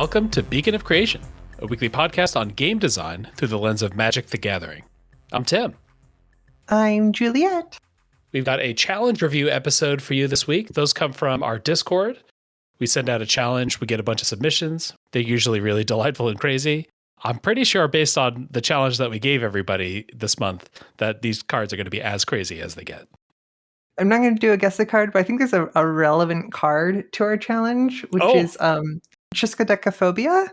Welcome to Beacon of Creation, a weekly podcast on game design through the lens of Magic the Gathering. I'm Tim. I'm Juliet. We've got a challenge review episode for you this week. Those come from our Discord. We send out a challenge, we get a bunch of submissions. They're usually really delightful and crazy. I'm pretty sure based on the challenge that we gave everybody this month that these cards are going to be as crazy as they get. I'm not going to do a guess the card, but I think there's a relevant card to our challenge, which is Triskaidekaphobia.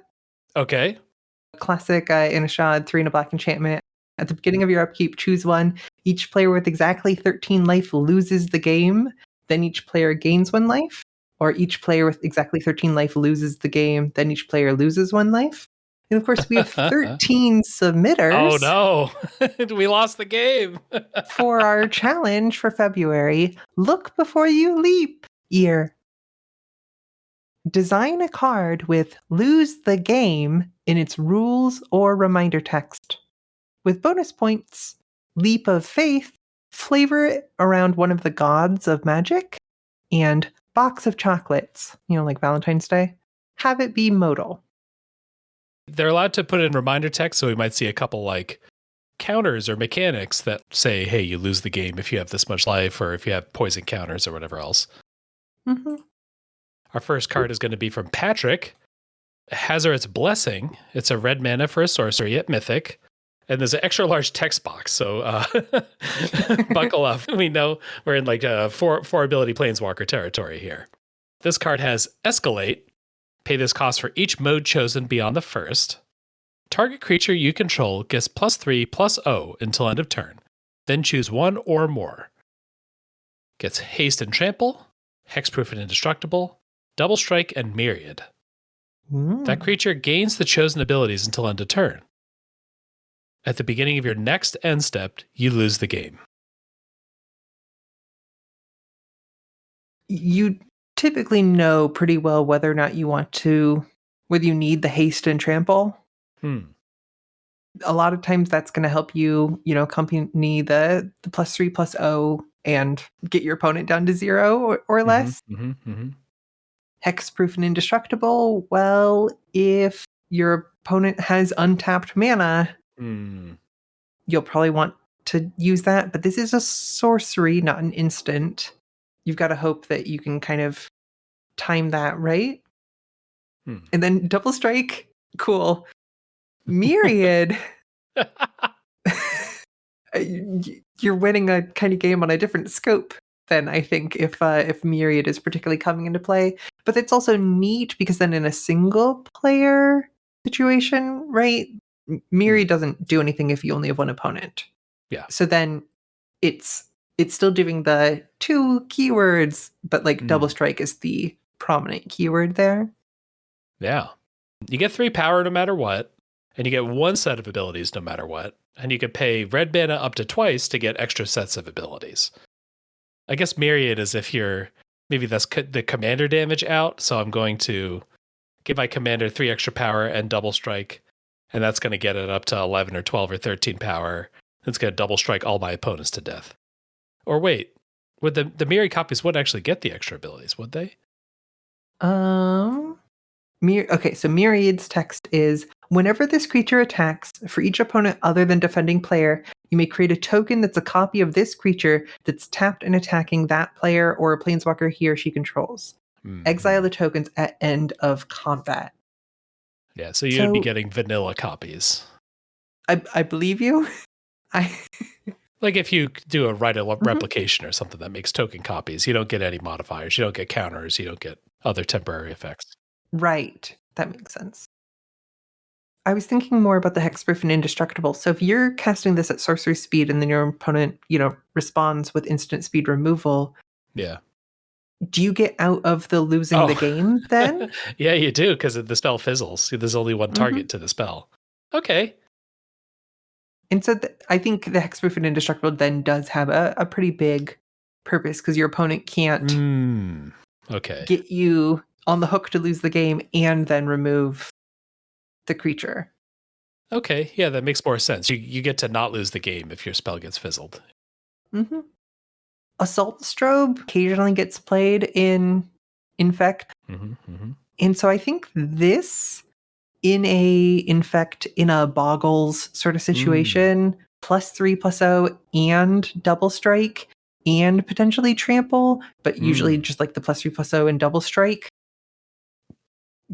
Okay. Classic Innistrad 3 and a black enchantment. At the beginning of your upkeep, choose one. Each player with exactly 13 life loses the game. Then each player gains 1 life. Or each player with exactly 13 life loses the game. Then each player loses 1 life. And of course, we have 13 submitters. Oh no, we lost the game. For our challenge for February, Look Before You Leap year. Design a card with Lose the Game in its rules or reminder text. With bonus points, Leap of Faith, flavor it around one of the gods of magic, and Box of Chocolates, like Valentine's Day, have it be modal. They're allowed to put in reminder text, so we might see a couple like counters or mechanics that say, hey, you lose the game if you have this much life or if you have poison counters or whatever else. Mm-hmm. Our first card is going to be from Patrick. Hazard's Blessing. It's a red mana for a sorcery at Mythic. And there's an extra large text box, so buckle up. We know we're in like a four ability Planeswalker territory here. This card has Escalate. Pay this cost for each mode chosen beyond the first. Target creature you control gets +3/+0 until end of turn. Then choose one or more. Gets Haste and Trample, Hexproof and Indestructible, Double Strike, and Myriad. That creature gains the chosen abilities until end of turn. At the beginning of your next end step, you lose the game. You typically know pretty well whether or not you whether you need the haste and trample. A lot of times that's going to help you, accompany the +3/+0 and get your opponent down to 0 or less. Hexproof and Indestructible. Well, if your opponent has untapped mana, you'll probably want to use that. But this is a sorcery, not an instant. You've got to hope that you can kind of time that right. And then Double Strike, cool. Myriad, you're winning a kind of game on a different scope than I think if Myriad is particularly coming into play. But it's also neat because then in a single player situation, right? Myriad doesn't do anything if you only have one opponent. Yeah. So then it's still doing the 2 keywords, but like Double Strike is the prominent keyword there. Yeah. You get 3 power no matter what, and you get 1 set of abilities no matter what, and you can pay red mana up to twice to get extra sets of abilities. I guess Myriad is if maybe that's the commander damage out, so I'm going to give my commander 3 extra power and Double Strike, and that's going to get it up to 11 or 12 or 13 power. It's going to Double Strike all my opponents to death. Or wait, would the Myriad copies wouldn't actually get the extra abilities, would they? Okay, so Myriad's text is, whenever this creature attacks, for each opponent other than defending player, you may create a token that's a copy of this creature that's tapped and attacking that player or a planeswalker he or she controls. Exile the tokens at end of combat. Yeah, so you'd be getting vanilla copies. I believe you. Like if you do a replication or something that makes token copies, you don't get any modifiers, you don't get counters, you don't get other temporary effects. Right. That makes sense. I was thinking more about the Hexproof and Indestructible. So if you're casting this at sorcery speed and then your opponent, responds with instant speed removal. Yeah. Do you get out of the losing the game then? Yeah, you do, because the spell fizzles. There's only one target to the spell. Okay. And so I think the Hexproof and Indestructible then does have a pretty big purpose because your opponent can't get you on the hook to lose the game and then remove the creature. Okay, yeah, that makes more sense. You get to not lose the game if your spell gets fizzled. Assault Strobe occasionally gets played in Infect. And so I think this in a Boggles sort of situation, +3/+0 and double strike and potentially trample, but usually just like the +3/+0 and double strike,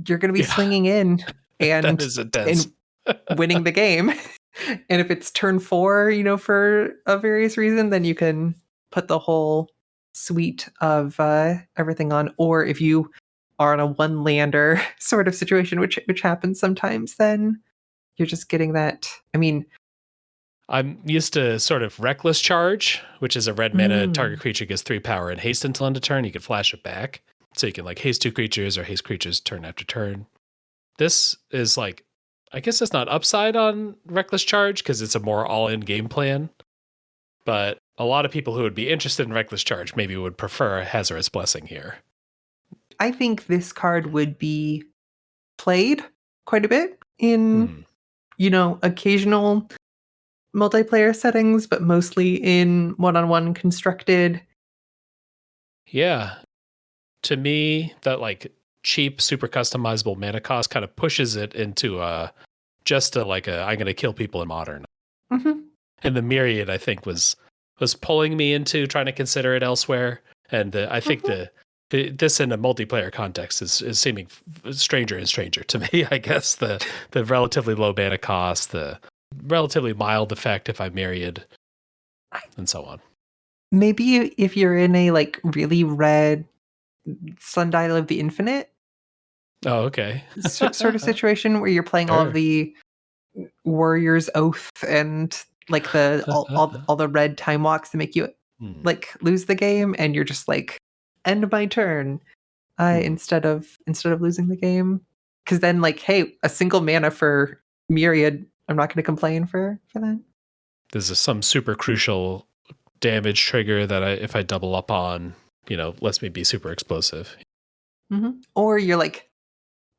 you're going to be swinging in that is intense. and winning the game. And if it's turn 4, for a various reason, then you can put the whole suite of everything on. Or if you are on a one lander sort of situation, which happens sometimes, then you're just getting that. I mean, I'm used to sort of Reckless Charge, which is a red mana target creature gets 3 power and haste until end of turn. You can flash it back. So you can like haste 2 creatures or haste creatures turn after turn. This is like, I guess it's not upside on Reckless Charge because it's a more all-in game plan. But a lot of people who would be interested in Reckless Charge maybe would prefer Hazardous Blessing here. I think this card would be played quite a bit in, occasional multiplayer settings, but mostly in one-on-one constructed. Yeah. To me, that like cheap, super customizable mana cost kind of pushes it into I'm going to kill people in Modern. Mm-hmm. And the Myriad, I think, was pulling me into trying to consider it elsewhere. And I think this in a multiplayer context is seeming stranger and stranger to me. I guess the relatively low mana cost, the relatively mild effect if I Myriad, and so on. Maybe if you're in a like really red Sundial of the Infinite. Oh, okay. Sort of situation where you're playing all of the Warrior's Oath and like the all the red time walks to make you like lose the game, and you're just like end my turn instead of losing the game. Because then like, hey, a single mana for Myriad, I'm not going to complain for that. There's some super crucial damage trigger that if I double up on, lets me be super explosive. Mm-hmm. Or you're like,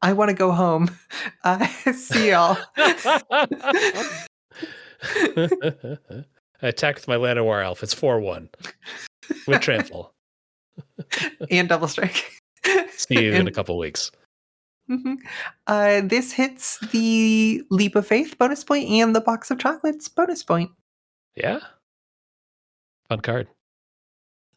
I want to go home. See y'all. I attack with my Llanowar Elf. It's 4/1 with trample and double strike. See you in a couple weeks. Mm-hmm. This hits the Leap of Faith bonus point and the Box of Chocolates bonus point. Yeah. Fun card.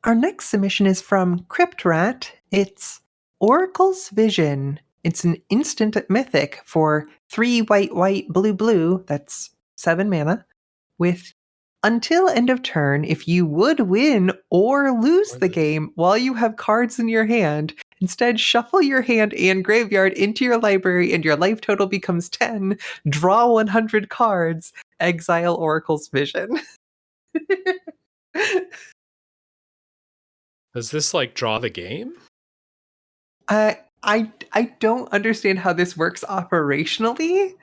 Our next submission is from Cryptrat. It's Oracle's Vision. It's an instant mythic for 3 white, blue. That's 7 mana. With until end of turn, if you would win or lose the game while you have cards in your hand, instead shuffle your hand and graveyard into your library and your life total becomes 10. Draw 100 cards. Exile Oracle's Vision. Does this like draw the game? I don't understand how this works operationally.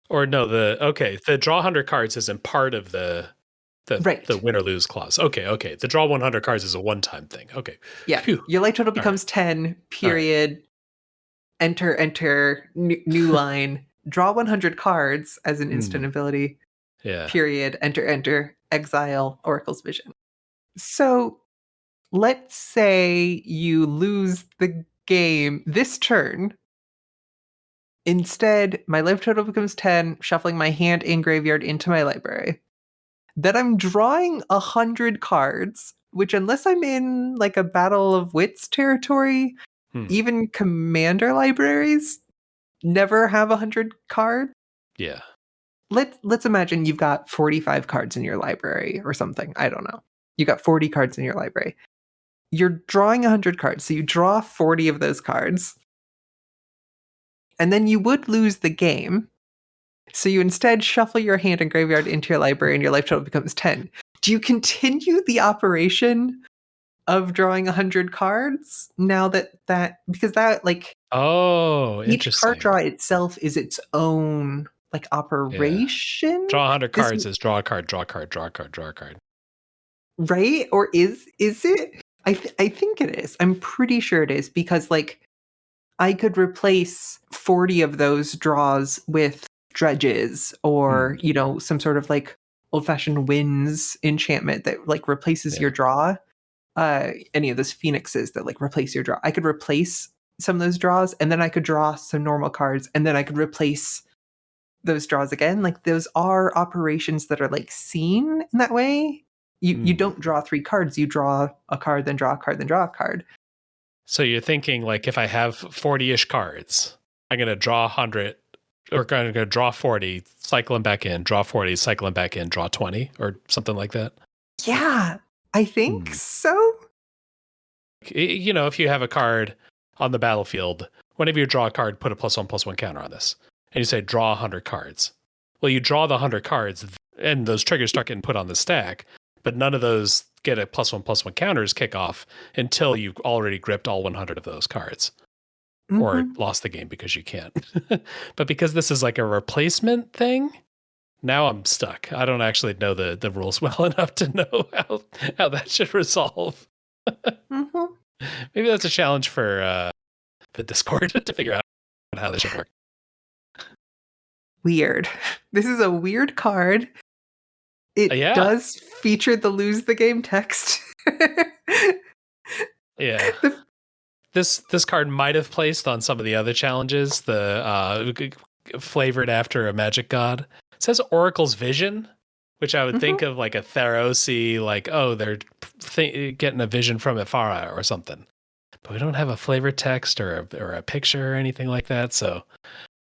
Or no, the draw 100 cards isn't part of the win or lose clause. Okay. The draw 100 cards is a one-time thing. Okay. Yeah. Phew. Your life total becomes 10, period. Right. Enter, new line. Draw 100 cards as an instant ability. Yeah. Period. Enter, exile Oracle's Vision. So let's say you lose the game this turn. Instead, my life total becomes 10, shuffling my hand and graveyard into my library. Then I'm drawing 100 cards, which unless I'm in like a Battle of Wits territory, even commander libraries never have 100 cards. Yeah. Let's imagine you've got 45 cards in your library or something. I don't know. You got 40 cards in your library. You're drawing 100 cards, so you draw 40 of those cards. And then you would lose the game. So you instead shuffle your hand and graveyard into your library and your life total becomes 10. Do you continue the operation of drawing 100 cards now because that like interesting. Each card draw itself is its own like operation? Yeah. Draw 100 cards is draw a card, draw a card, draw a card, draw a card. Right? Or is it? I think it is. I'm pretty sure it is because like I could replace 40 of those draws with dredges or, some sort of like old-fashioned winds enchantment that like replaces your draw. Any of those phoenixes that like replace your draw. I could replace some of those draws, and then I could draw some normal cards, and then I could replace those draws again. Like those are operations that are like seen in that way. You don't draw 3 cards, you draw a card, then draw a card, then draw a card. So you're thinking like if I have 40-ish cards, I'm going to draw 100 or going to draw 40, cycle them back in, draw 40, cycle them back in, draw 20 or something like that. Yeah, I think so. You know, if you have a card on the battlefield, whenever you draw a card, put a +1/+1 counter on this. And you say draw 100 cards. Well, you draw the 100 cards and those triggers start getting put on the stack, but none of those get a +1/+1 counters kick off until you've already gripped all 100 of those cards. Or lost the game because you can't. But because this is like a replacement thing, now I'm stuck. I don't actually know the rules well enough to know how that should resolve. Maybe that's a challenge for the Discord to figure out how this should work. Weird. This is a weird card. It does feature the lose the game text. Yeah. This card might have placed on some of the other challenges, the flavored after a magic god. It says Oracle's Vision, which I would think of like a Therosi, like, oh, they're getting a vision from Ifara or something. But we don't have a flavored text or a picture or anything like that, so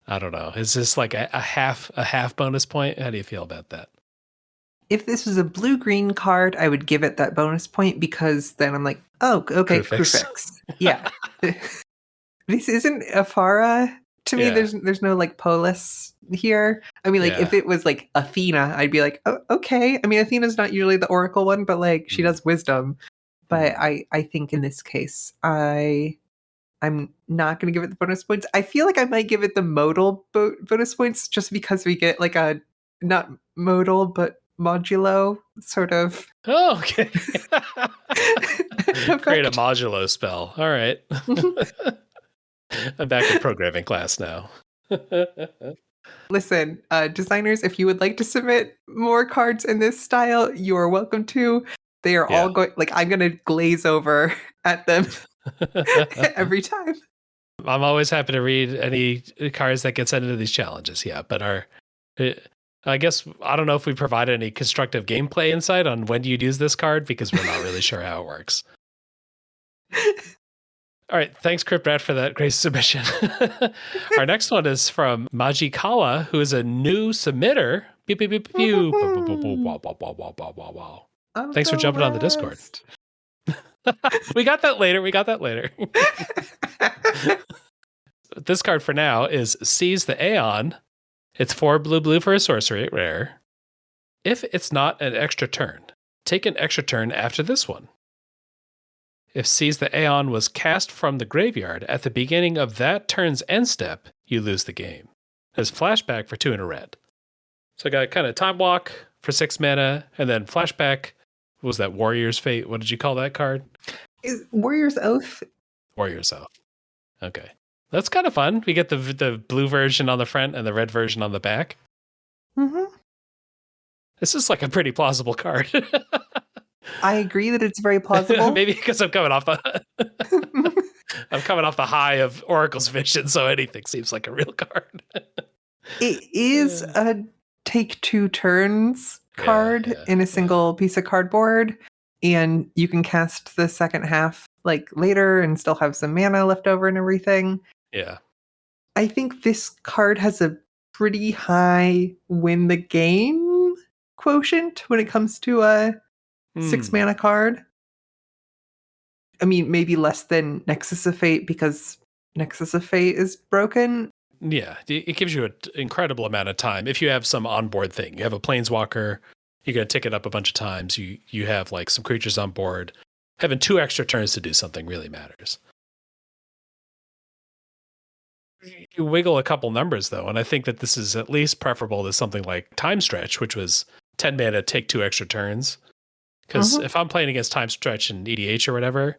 I don't know. Is this like a half bonus point? How do you feel about that? If this was a blue-green card, I would give it that bonus point because then I'm like, oh, okay, Kruphix. Yeah. This isn't Ifara. To me, there's no like polis here. I mean, like if it was like Athena, I'd be like, oh, okay. I mean, Athena's not usually the Oracle one, but like she does wisdom. But I think in this case, I'm not going to give it the bonus points. I feel like I might give it the modal bonus points just because we get like a not modal but modulo sort of. Oh, okay. Create a modulo spell. All right. I'm back in programming class now. Listen, designers, if you would like to submit more cards in this style, you are welcome to. They are all going, like, I'm going to glaze over at them every time. I'm always happy to read any cards that get sent into these challenges. Yeah, but I guess, I don't know if we provide any constructive gameplay insight on when you'd use this card because we're not really sure how it works. All right, thanks, Cryptrat, for that great submission. Our next one is from Majikawa, who is a new submitter. Pew, pew, pew, pew. Wow. Thanks for jumping on the Discord. We got that later. This card for now is Seize the Aeon. It's 4 blue for a sorcery rare. If it's not an extra turn, take an extra turn after this one. If Seize the Aeon was cast from the graveyard at the beginning of that turn's end step, you lose the game. There's flashback for 2 and a red. So I got kind of time walk for 6 mana, and then flashback. What was that? Warrior's Fate? What did you call that card? Warrior's Oath. Warrior's Oath. Okay. That's kind of fun. We get the blue version on the front and the red version on the back. This is like a pretty plausible card. I agree that it's very plausible. Maybe because I'm coming off the high of Oracle's Vision, so anything seems like a real card. It is a take 2 turns card in a single piece of cardboard, and you can cast the second half like later and still have some mana left over and everything. Yeah. I think this card has a pretty high win the game quotient when it comes to a 6 mana card. I mean, maybe less than Nexus of Fate because Nexus of Fate is broken. Yeah, it gives you an incredible amount of time. If you have some onboard thing, you have a Planeswalker, you're going to tick it up a bunch of times. You have like some creatures on board. Having 2 extra turns to do something really matters. You wiggle a couple numbers though, and I think that this is at least preferable to something like Time Stretch, which was 10 mana, take 2 extra turns. Because if I'm playing against Time Stretch and EDH or whatever,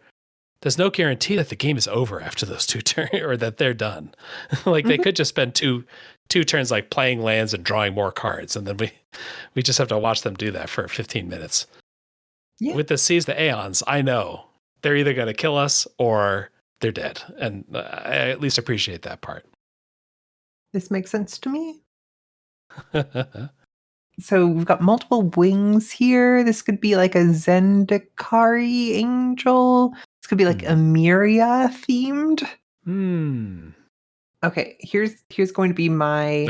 there's no guarantee that the game is over after those 2 turns or that they're done. Like they could just spend two turns like playing lands and drawing more cards, and then we just have to watch them do that for 15 minutes. Yeah. With the Seize the Aeons, I know they're either going to kill us or they're dead. And I at least appreciate that part. This makes sense to me. So we've got multiple wings here. This could be like a Zendikari angel. This could be like Emeria themed. Okay, here's going to be my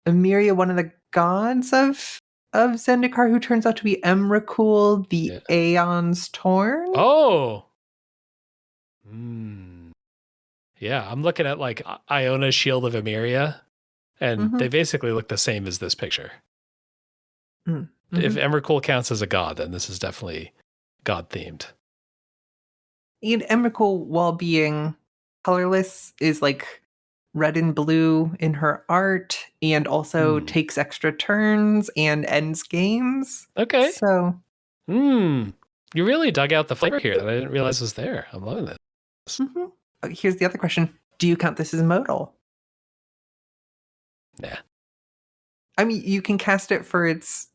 Emeria, one of the gods of Zendikar, who turns out to be Emrakul, the Aeon's Torn. Oh. Yeah, I'm looking at like Iona's Shield of Emeria, and they basically look the same as this picture. If Emrakul counts as a god, then this is definitely god themed. And Emrakul, while being colorless, is like red and blue in her art, and also takes extra turns and ends games. Okay. So, you really dug out the flavor here that I didn't realize was there. I'm loving this. Here's the other question: do you count this as modal? Nah. I mean, you can cast it for its,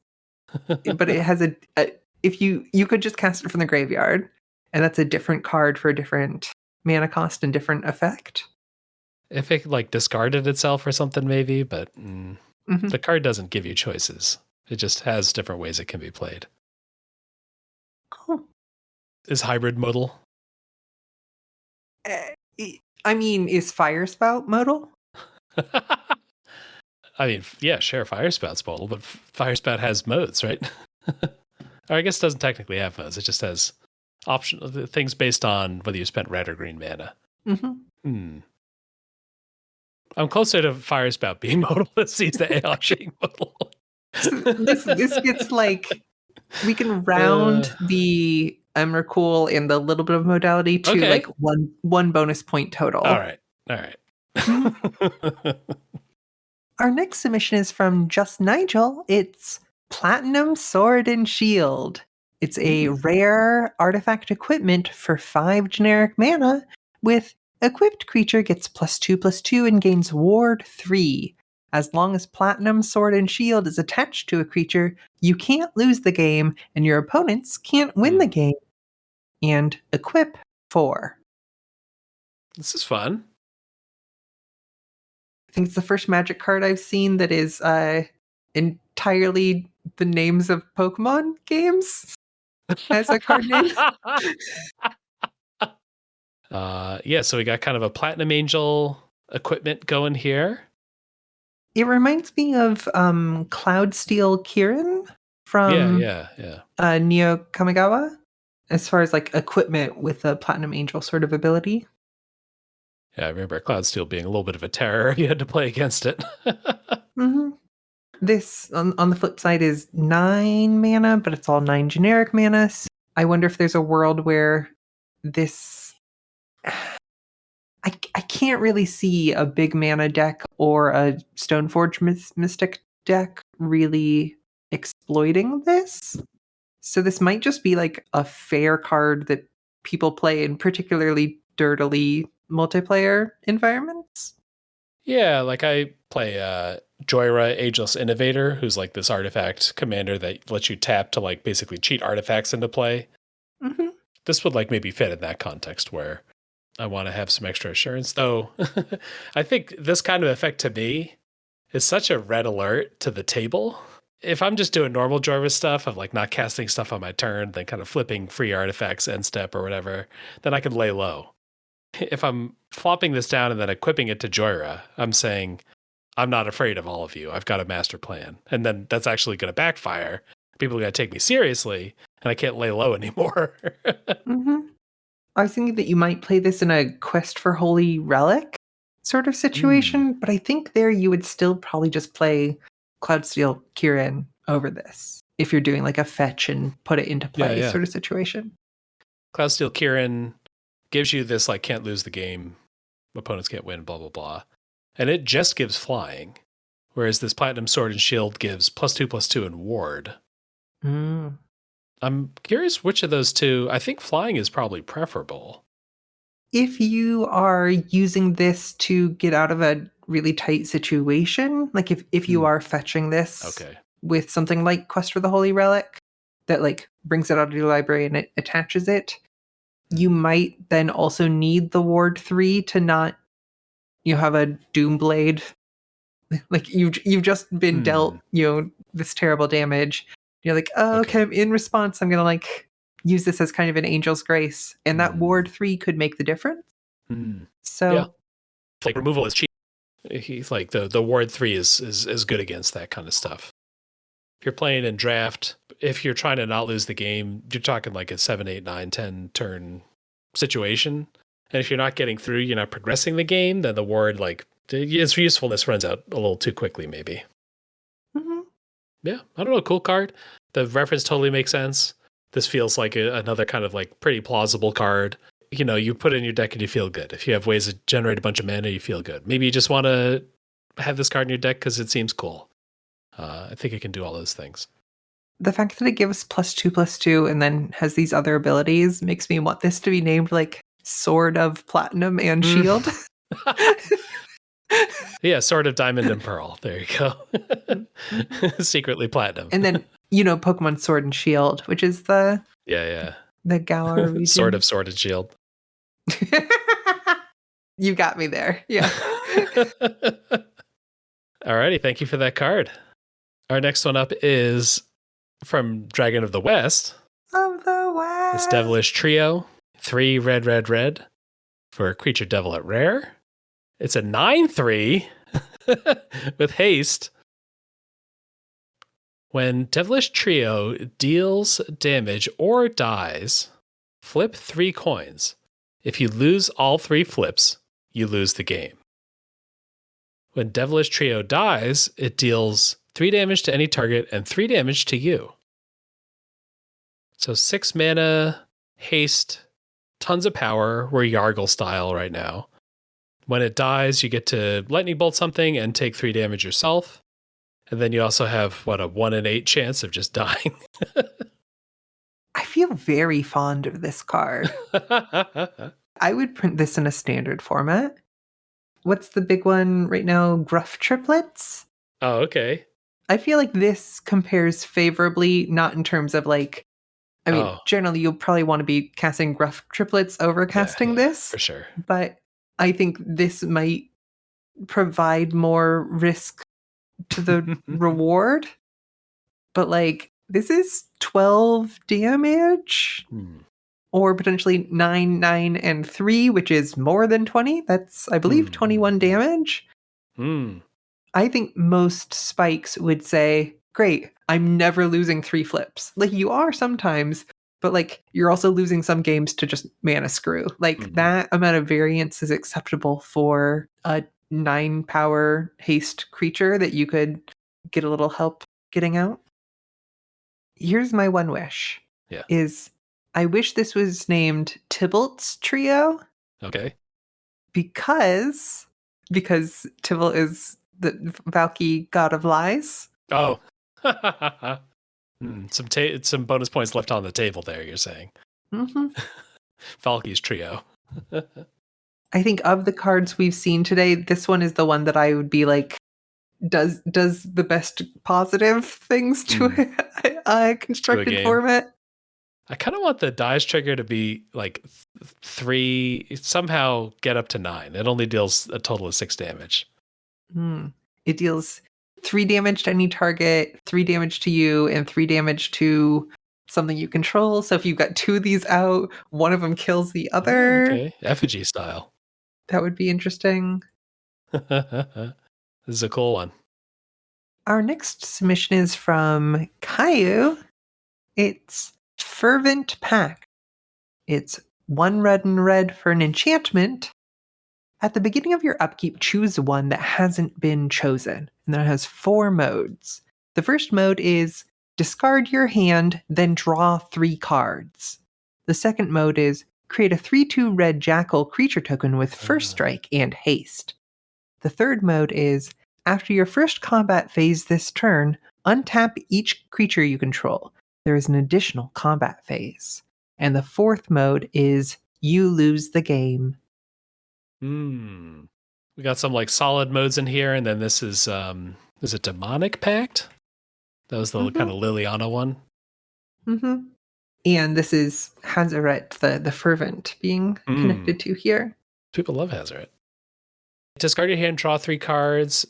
but it has if you could just cast it from the graveyard, and that's a different card for a different mana cost and different effect. If it like discarded itself or something, maybe, but the card doesn't give you choices. It just has different ways it can be played. Cool. Is hybrid modal? I mean, is Fire Spout modal? I mean, yeah, sure, Fire Spout's modal, but Fire Spout has modes, right? Or I guess it doesn't technically have modes. It just has optional things based on whether you spent red or green mana. I'm closer to Fire Spout being modal than sees the Aeon being modal. This gets like, we can round the Emrakul and the little bit of modality to like one bonus point total. All right. Our next submission is from Just Nigel. It's Platinum Sword and Shield. It's a rare artifact equipment for 5 generic mana with equipped creature gets +2/+2 and gains ward 3. As long as Platinum Sword and Shield is attached to a creature, you can't lose the game and your opponents can't win the game. And equip 4. This is fun. I think it's the first Magic card I've seen that is entirely the names of Pokemon games as a card name. So we got kind of a Platinum Angel equipment going here. It reminds me of Cloudsteel Kirin from Neo Kamigawa, as far as like equipment with a Platinum Angel sort of ability. Yeah, I remember Cloudsteel being a little bit of a terror. You had to play against it. This, on the flip side, is 9 mana, but it's all 9 generic mana. So I wonder if there's a world where this... I can't really see a big mana deck or a Stoneforge Mystic deck really exploiting this. So this might just be like a fair card that people play in particularly dirtily multiplayer environments. Yeah, like I play Joyra, Ageless Innovator, who's like this artifact commander that lets you tap to like basically cheat artifacts into play. This would like maybe fit in that context where I want to have some extra assurance, though. I think this kind of effect to me is such a red alert to the table. If I'm just doing normal Joyra stuff of like not casting stuff on my turn, then kind of flipping free artifacts end step or whatever, then I can lay low. If I'm flopping this down and then equipping it to Joyra, I'm saying, I'm not afraid of all of you. I've got a master plan. And then that's actually going to backfire. People are going to take me seriously, and I can't lay low anymore. I was thinking that you might play this in a Quest for Holy Relic sort of situation, but I think there you would still probably just play Cloudsteel Kirin over this if you're doing like a fetch and put it into play sort of situation. Cloudsteel Kirin gives you this like can't lose the game, opponents can't win, blah blah blah, and it just gives flying, whereas this Platinum Sword and Shield gives +2/+2 and ward. I'm curious which of those two. I think flying is probably preferable. If you are using this to get out of a really tight situation, like if you are fetching this with something like Quest for the Holy Relic that like brings it out of your library and it attaches it, You might then also need the Ward 3 to not have a Doomblade. Like you've just been dealt, this terrible damage. You're like, oh, okay, in response, I'm gonna like use this as kind of an Angel's Grace. And that Ward 3 could make the difference. So yeah. Like removal is cheap. He's like the Ward 3 is good against that kind of stuff. If you're playing in draft, if you're trying to not lose the game, you're talking like a 7, 8, 9, 10 turn situation. And if you're not getting through, you're not progressing the game, then the Ward, like, its usefulness runs out a little too quickly, maybe. Yeah, I don't know. Cool card. The reference totally makes sense. This feels like another kind of like pretty plausible card. You put it in your deck and you feel good. If you have ways to generate a bunch of mana, you feel good. Maybe you just want to have this card in your deck because it seems cool. I think it can do all those things. The fact that it gives +2/+2 and then has these other abilities makes me want this to be named like Sword of Platinum and Shield. Yeah, Sword of Diamond and Pearl. There you go. Secretly platinum. And then, Pokemon Sword and Shield, which is the Galar region. Sword and Shield. You got me there. Yeah. Alrighty, thank you for that card. Our next one up is from Dragon of the West. This Devilish Trio. 3 red for a creature devil at rare. It's a 9/3 with haste. When Devilish Trio deals damage or dies, flip 3 coins. If you lose all 3 flips, you lose the game. When Devilish Trio dies, it deals 3 damage to any target and 3 damage to you. So 6 mana, haste, tons of power. We're Yargle style right now. When it dies, you get to lightning bolt something and take 3 damage yourself. And then you also have, a 1 in 8 chance of just dying. I feel very fond of this card. I would print this in a standard format. What's the big one right now? Gruff Triplets? Oh, okay. I feel like this compares favorably, not in terms of like, generally you'll probably want to be casting Gruff Triplets over casting this. For sure. But I think this might provide more risk to the reward. But like, this is 12 damage. Or potentially 9, 9, and 3, which is more than 20. That's, I believe, 21 damage. I think most spikes would say, great, I'm never losing 3 flips. Like, you are sometimes, but like, you're also losing some games to just mana screw. Like, that amount of variance is acceptable for a 9 power haste creature that you could get a little help getting out. Here's my one wish. Is I wish this was named Tybalt's Trio. Okay. Because Tybalt is the Valky god of lies. Oh. Some bonus points left on the table there, you're saying. Valky's Trio. I think of the cards we've seen today, this one is the one that I would be like, does the best positive things to a constructed format. I kind of want the dice trigger to be like 3, somehow get up to 9. It only deals a total of 6 damage. It deals 3 damage to any target, 3 damage to you, and 3 damage to something you control. So if you've got 2 of these out, one of them kills the other. Okay, effigy style. That would be interesting. This is a cool one. Our next submission is from Caillou. It's Fervent Pact. It's 1 red and red for an enchantment. At the beginning of your upkeep, choose one that hasn't been chosen. And that has 4 modes. The first mode is discard your hand, then draw 3 cards. The second mode is create a 3/2 red jackal creature token with first strike and haste. The third mode is after your first combat phase this turn, untap each creature you control. There is an additional combat phase. And the fourth mode is you lose the game. We got some like solid modes in here, and then this is it Demonic Pact? That was the kind of Liliana one. And this is Hazaret, the Fervent, being connected to here. People love Hazaret. Discard your hand, draw 3 cards.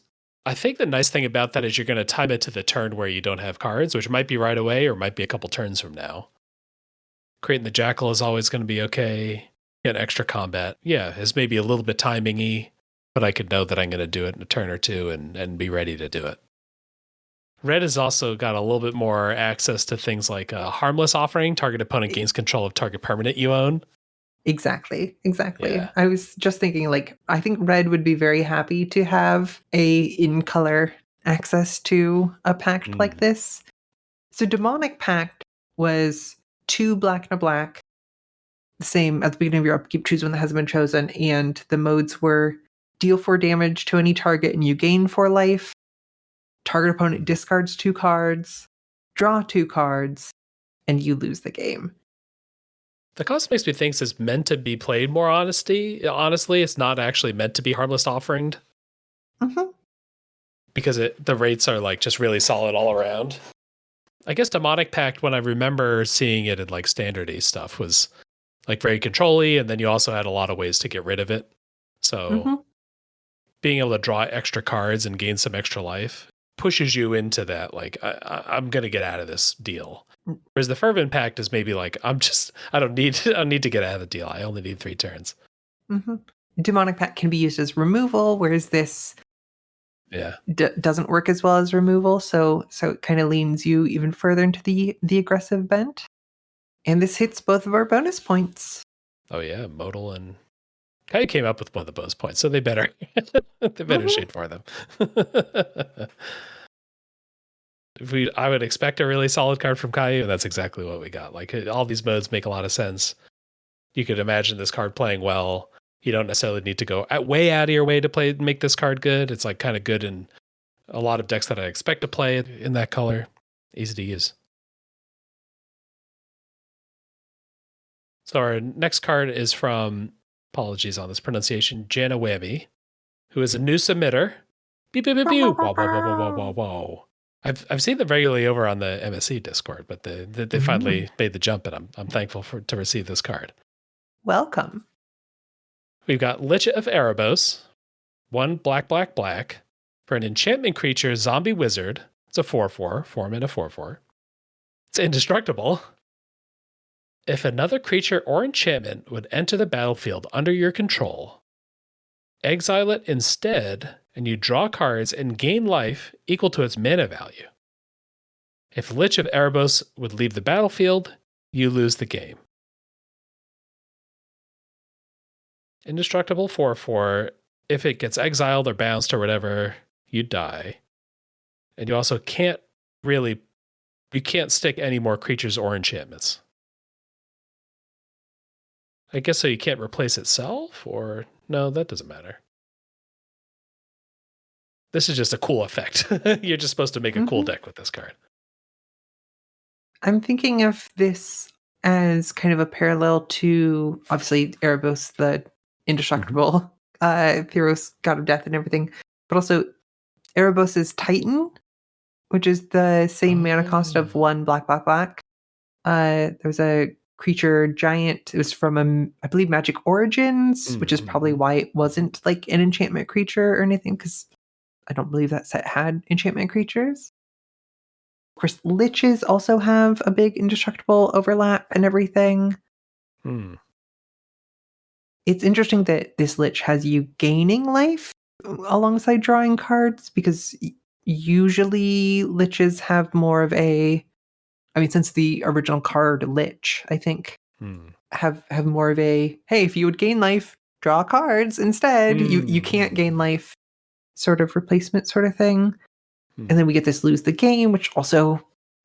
I think the nice thing about that is you're going to time it to the turn where you don't have cards, which might be right away or might be a couple turns from now. Creating the Jackal is always going to be okay. Get extra combat. Yeah, it's maybe a little bit timing-y, but I could know that I'm going to do it in a turn or two and be ready to do it. Red has also got a little bit more access to things like Harmless Offering. Target opponent gains control of target permanent you own. Exactly. Yeah. I was just thinking, like, I think Red would be very happy to have a in-color access to a pact like this. So Demonic Pact was 2 black and a black, the same at the beginning of your upkeep, choose one that hasn't been chosen, and the modes were deal 4 damage to any target and you gain 4 life. Target opponent discards 2 cards, draw 2 cards, and you lose the game. The cost makes me think it's meant to be played more honestly, it's not actually meant to be Harmless Offering. Mm-hmm. Because the rates are like just really solid all around. I guess Demonic Pact, when I remember seeing it in like standard-y stuff, was like very control-y, and then you also had a lot of ways to get rid of it. So being able to draw extra cards and gain some extra life pushes you into that, like, I'm going to get out of this deal. Whereas the Fervent Pact is maybe like, I don't need to get out of the deal. I only need 3 turns. Demonic Pact can be used as removal, whereas this doesn't work as well as removal, so it kind of leans you even further into the aggressive bent. And this hits both of our bonus points. Oh yeah, Modal and Kai came up with one of the bonus points, so they better shoot for them. I would expect a really solid card from Caillou, and that's exactly what we got. Like, all these modes make a lot of sense. You could imagine this card playing well. You don't necessarily need to go way out of your way to make this card good. It's like kind of good in a lot of decks that I expect to play in that color. Easy to use. So our next card is from, apologies on this pronunciation, Jana Whammy, who is a new submitter. Beep, beep, beep, beep. Whoa, whoa, whoa, whoa, whoa, whoa, whoa. I've seen them regularly over on the MSC Discord, but they finally made the jump, and I'm thankful to receive this card. Welcome. We've got Lich of Erebos, 1 black, black, black, for an enchantment creature, zombie wizard. It's a 4/4, 4-mana 4/4. It's indestructible. If another creature or enchantment would enter the battlefield under your control, exile it instead, and you draw cards and gain life equal to its mana value. If Lich of Erebos would leave the battlefield, you lose the game. Indestructible 4/4. If it gets exiled or bounced or whatever, you die. And you also can't stick any more creatures or enchantments. I guess so you can't replace itself, or no, that doesn't matter. This is just a cool effect. You're just supposed to make a cool deck with this card. I'm thinking of this as kind of a parallel to, obviously, Erebos, the indestructible Theros, god of death and everything, but also Erebos' Titan, which is the same mana cost of 1 black, black, black. There's a creature giant. It was from, I believe, Magic Origins, which is probably why it wasn't like an enchantment creature or anything, because I don't believe that set had enchantment creatures. Of course, Liches also have a big indestructible overlap and everything. It's interesting that this Lich has you gaining life alongside drawing cards, because usually Liches have more of a, I mean, since the original card Lich, I think, have more of a, hey, if you would gain life, draw cards instead. You can't gain life sort of replacement sort of thing. And then we get this lose the game, which also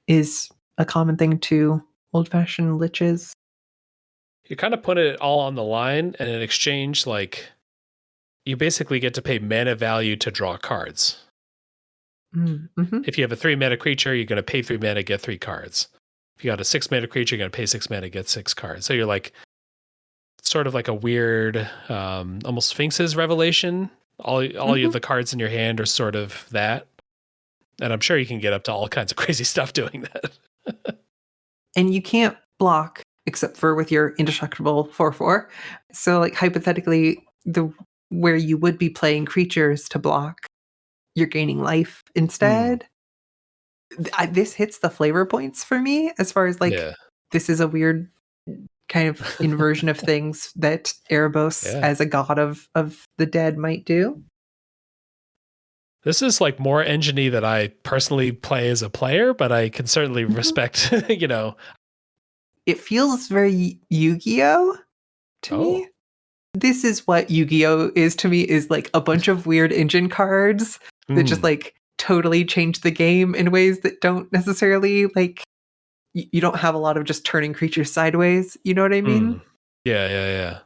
is a common thing to old-fashioned Liches. You kind of put it all on the line, and in exchange, like, you basically get to pay mana value to draw cards. If you have a 3-mana creature, you're going to pay 3 mana, get 3 cards. If you got a 6-mana creature, you're going to pay 6 mana, get 6 cards. So you're like, sort of like a weird, almost Sphinx's Revelation. All the cards in your hand are sort of that. And I'm sure you can get up to all kinds of crazy stuff doing that. And you can't block, except for with your indestructible 4/4. So, like, hypothetically, where you would be playing creatures to block, you're gaining life instead. This hits the flavor points for me as far as like Yeah. this is a weird kind of inversion of things that Erebos Yeah. as a god of the dead might do. This is like more engine-y that I personally play as a player, but I can certainly respect, It feels very Yu-Gi-Oh to me. This is what Yu-Gi-Oh is to me, is like a bunch of weird engine cards that just like totally change the game in ways that don't necessarily like you don't have a lot of just turning creatures sideways. You know what I mean? Yeah. Yeah,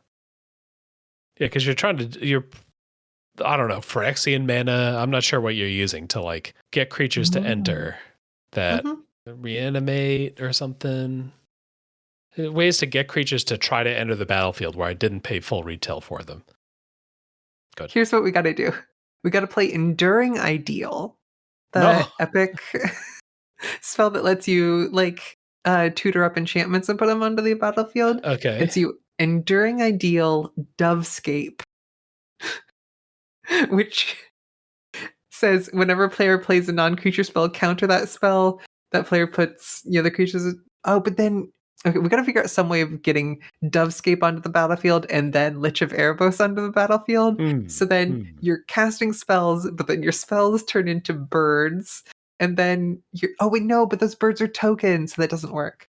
because I don't know, Phyrexian mana. I'm not sure what you're using to like get creatures to enter that reanimate or something. Ways to get creatures to try to enter the battlefield where I didn't pay full retail for them. Good. Here's what we got to do. We got to play Enduring Ideal, the epic spell that lets you like tutor up enchantments and put them onto the battlefield. Okay. It's you Enduring Ideal Dovescape, which says whenever player plays a non-creature spell, counter that spell. That player puts the creatures. Oh, but then okay, we got to figure out some way of getting Dovescape onto the battlefield and then Lich of Erebos onto the battlefield. So then you're casting spells, but then your spells turn into birds, and then you're but those birds are tokens, so that doesn't work.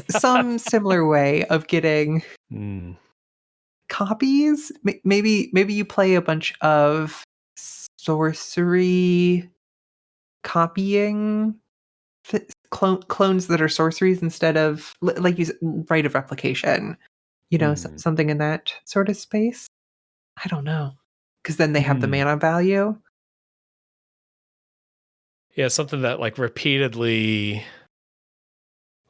Some similar way of getting copies. Maybe you play a bunch of sorcery copying clones that are sorceries instead of like use Rite of Replication, something in that sort of space. I don't know, because then they have the mana value. Yeah, something that like repeatedly,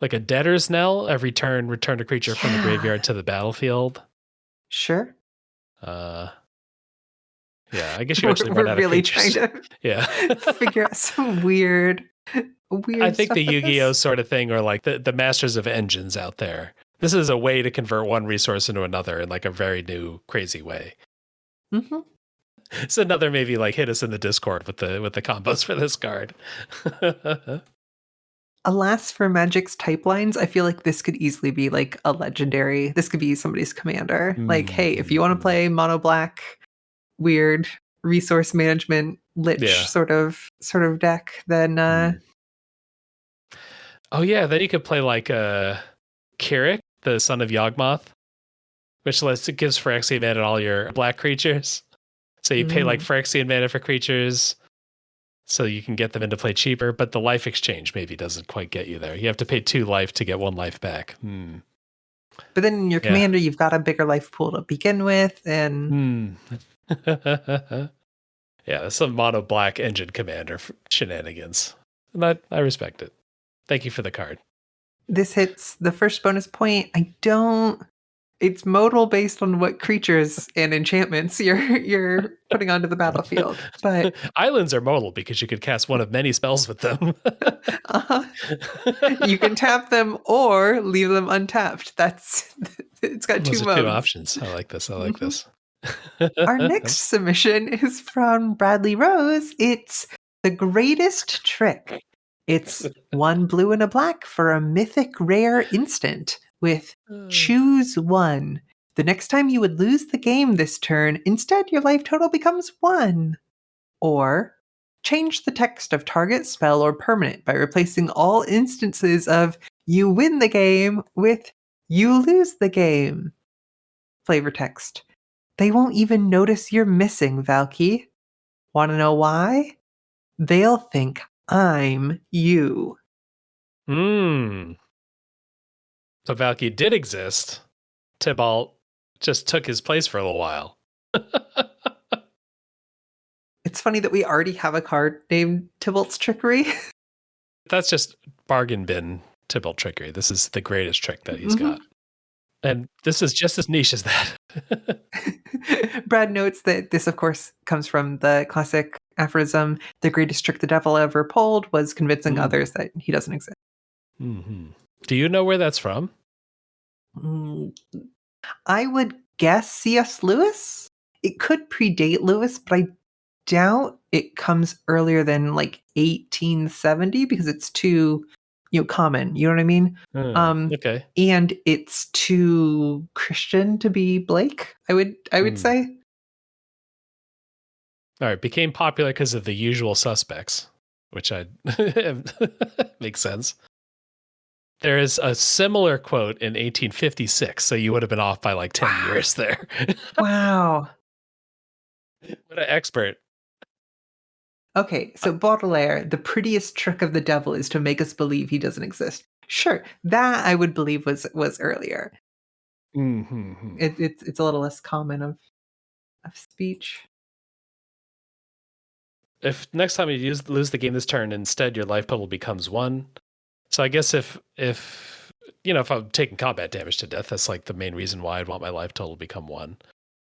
like a Debtor's Knell, every turn return a creature from the graveyard to the battlefield. Sure. Yeah, I guess you actually run out really of creatures. Trying to figure out some weird. I think the Yu-Gi-Oh sort of thing, or like the Masters of Engines out there. This is a way to convert one resource into another in like a very new, crazy way. It's another maybe like hit us in the Discord with the combos for this card. Alas for Magic's type lines, I feel like this could easily be like a legendary. This could be somebody's commander. Like, hey, if you want to play mono black, weird resource management lich sort of deck, then oh yeah, then you could play like Kirik, the son of Yawgmoth, which gives Phyrexian mana to all your black creatures. So you pay like Phyrexian mana for creatures, so you can get them into play cheaper, but the life exchange maybe doesn't quite get you there. You have to pay 2 life to get 1 life back. But then in your commander, you've got a bigger life pool to begin with, and yeah, that's some mono black engine commander shenanigans. And I respect it. Thank you for the card. This hits the first bonus point. It's modal based on what creatures and enchantments you're putting onto the battlefield. But islands are modal because you could cast one of many spells with them. You can tap them or leave them untapped. It's got Those two are modes. 2 options. I like this. Our next submission is from Bradley Rose. It's The Greatest Trick. It's 1 blue and a black for a mythic rare instant with choose 1. The next time you would lose the game this turn, instead your life total becomes 1. Or change the text of target spell or permanent by replacing all instances of you win the game with you lose the game. Flavor text. They won't even notice you're missing, Valky. Want to know why? They'll think I'm you. So Valky did exist. Tibalt just took his place for a little while. It's funny that we already have a card named Tybalt's Trickery. That's just bargain bin Tibalt Trickery. This is the greatest trick that he's got. And this is just as niche as that. Brad notes that this, of course, comes from the classic aphorism, the greatest trick the devil ever pulled was convincing others that he doesn't exist. Do you know where that's from? I would guess C.S. Lewis. It could predate Lewis, but I doubt it comes earlier than like 1870 because it's too, common. You know what I mean? Okay. And it's too Christian to be Blake. I would say. All right, became popular because of The Usual Suspects, which makes sense. There is a similar quote in 1856, so you would have been off by like 10 years there. Wow. What an expert. Okay, so Baudelaire, the prettiest trick of the devil is to make us believe he doesn't exist. Sure, that I would believe was earlier. Mm-hmm. It's a little less common of speech. If next time you lose the game this turn, instead your life total becomes 1. So I guess if I'm taking combat damage to death, that's like the main reason why I'd want my life total to become 1.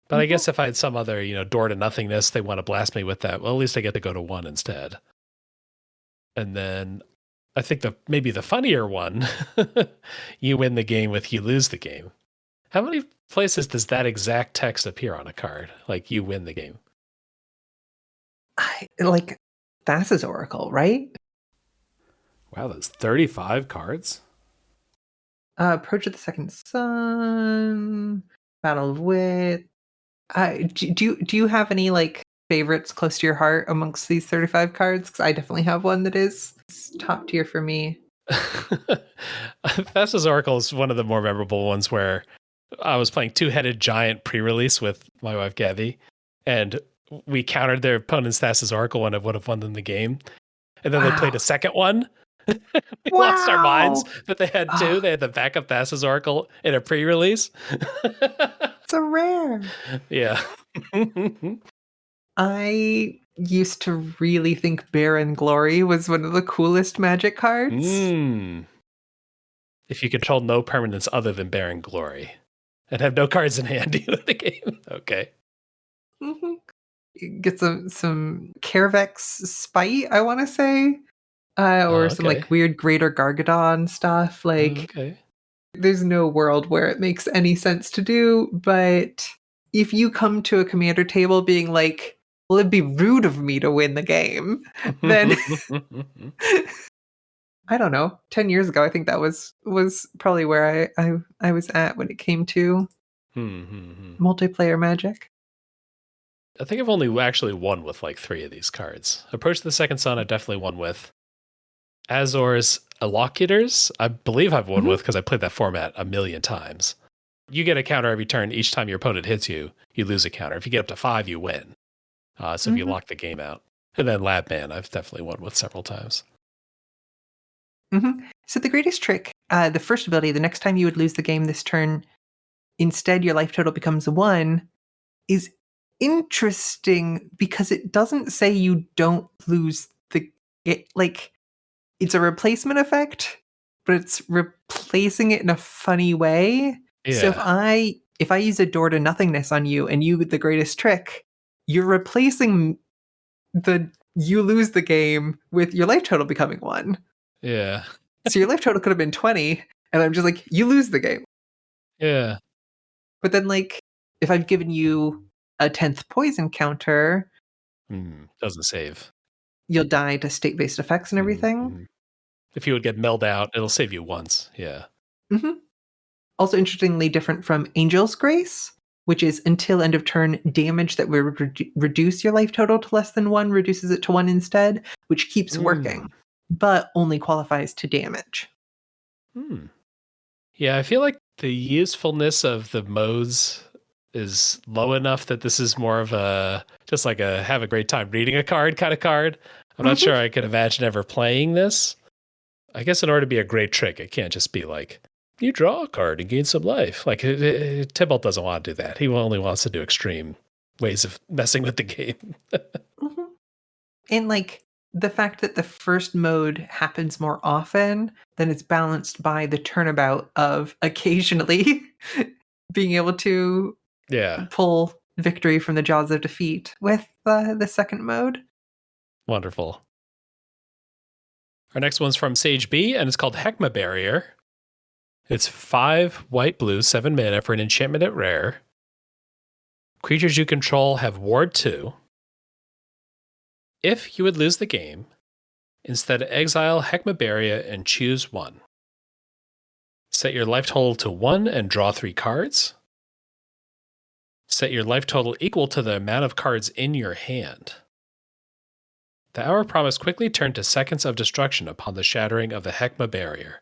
But I guess if I had some other, door to nothingness, they want to blast me with that. Well, at least I get to go to 1 instead. And then I think maybe the funnier one, you win the game with you lose the game. How many places does that exact text appear on a card? Like you win the game. Like Thassa's Oracle, right? Wow, that's 35 cards. Approach of the Second Sun, Battle of Wit. Do you have any like favorites close to your heart amongst these 35 cards? Because I definitely have one that is top tier for me. Thassa's Oracle is one of the more memorable ones where I was playing Two-Headed Giant pre-release with my wife Gabby, and we countered their opponent's Thassa's Oracle and it would have won them the game. And then they played a second one. We lost our minds that they had two. They had the backup Thassa's Oracle in a pre-release. It's a rare. Yeah. I used to really think Barren Glory was one of the coolest Magic cards. If you control no permanents other than Barren Glory and have no cards in hand, you win the game. Okay. Get some Carevex Spite, I want to say. Or some like weird Greater Gargadon stuff. Like, there's no world where it makes any sense to do. But if you come to a commander table being like, well, it'd be rude of me to win the game, then I don't know. 10 years ago, I think that was probably where I was at when it came to multiplayer Magic. I think I've only actually won with like 3 of these cards. Approach the Second Sun, I definitely won with. Azor's Allocutors, I believe I've won with because I played that format a million times. You get a counter every turn. Each time your opponent hits you, you lose a counter. If you get up to 5, you win. So if you lock the game out. And then Labman, I've definitely won with several times. So the greatest trick, the first ability, the next time you would lose the game this turn, instead your life total becomes 1, is interesting because it doesn't say you don't lose it's a replacement effect, but it's replacing it in a funny way. Yeah. So if I use a Door to Nothingness on you and you the greatest trick, you're replacing you lose the game with your life total becoming 1. Yeah. So your life total could have been 20, and I'm just like, you lose the game. Yeah. But then like if I've given you a 10th poison counter, doesn't save. You'll die to state-based effects and everything. If you would get milled out, it'll save you once. Yeah. Also interestingly different from Angel's Grace, which is until end of turn, damage that would reduce your life total to less than 1 reduces it to 1 instead, which keeps working, but only qualifies to damage. Yeah, I feel like the usefulness of the modes is low enough that this is more of just like a have a great time reading a card kind of card. I'm not sure I could imagine ever playing this. I guess in order to be a great trick, it can't just be like, you draw a card and gain some life. Like, Tybalt doesn't want to do that. He only wants to do extreme ways of messing with the game. And like, the fact that the first mode happens more often, then it's balanced by the turnabout of occasionally being able to pull victory from the jaws of defeat with the second mode. Wonderful. Our next one's from Sage B, and it's called Heckma Barrier. It's 5 white, blue, 7 mana for an enchantment at rare. Creatures you control have Ward 2. If you would lose the game, instead exile Heckmabaria and choose 1. Set your life total to 1 and draw 3 cards. Set your life total equal to the amount of cards in your hand. The Hour of Promise quickly turned to Seconds of Destruction upon the shattering of the Heckma barrier.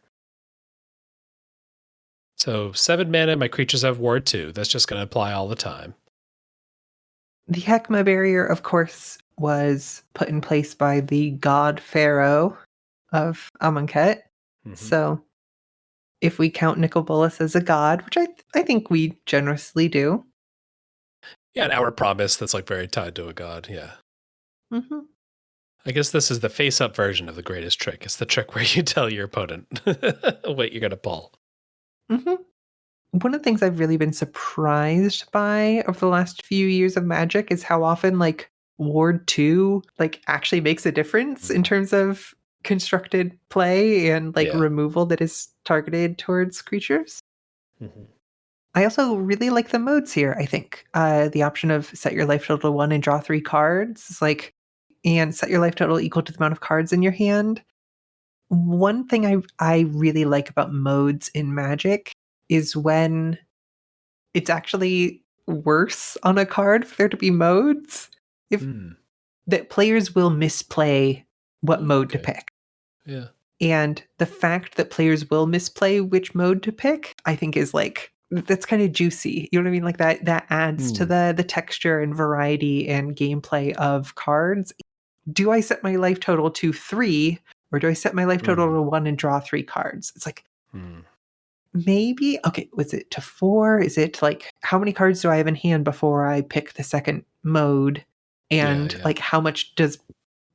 So 7 mana, my creatures have Ward 2. That's just going to apply all the time. The Heckma barrier, of course, was put in place by the god Pharaoh of Amonkhet. Mm-hmm. So if we count Nicol Bolas as a god, which I think we generously do. Yeah, an Hour of Promise that's like very tied to a god, yeah. Mm-hmm. I guess this is the face-up version of the greatest trick. It's the trick where you tell your opponent what you're going to pull. Mm-hmm. One of the things I've really been surprised by over the last few years of Magic is how often, like, Ward 2, like, actually makes a difference in terms of constructed play and, like, removal that is targeted towards creatures. Mm-hmm. I also really like the modes here, I think. The option of set your life total to 1 and draw 3 cards is like, and set your life total equal to the amount of cards in your hand. One thing I really like about modes in Magic is when it's actually worse on a card for there to be modes. That players will misplay what mode to pick. Yeah. And the fact that players will misplay which mode to pick, I think is like, that's kind of juicy. You know what I mean? Like that adds to the texture and variety and gameplay of cards. Do I set my life total to 3 or do I set my life total to 1 and draw 3 cards? It's like, maybe, okay, was it to 4? Is it like, how many cards do I have in hand before I pick the second mode? And like, how much does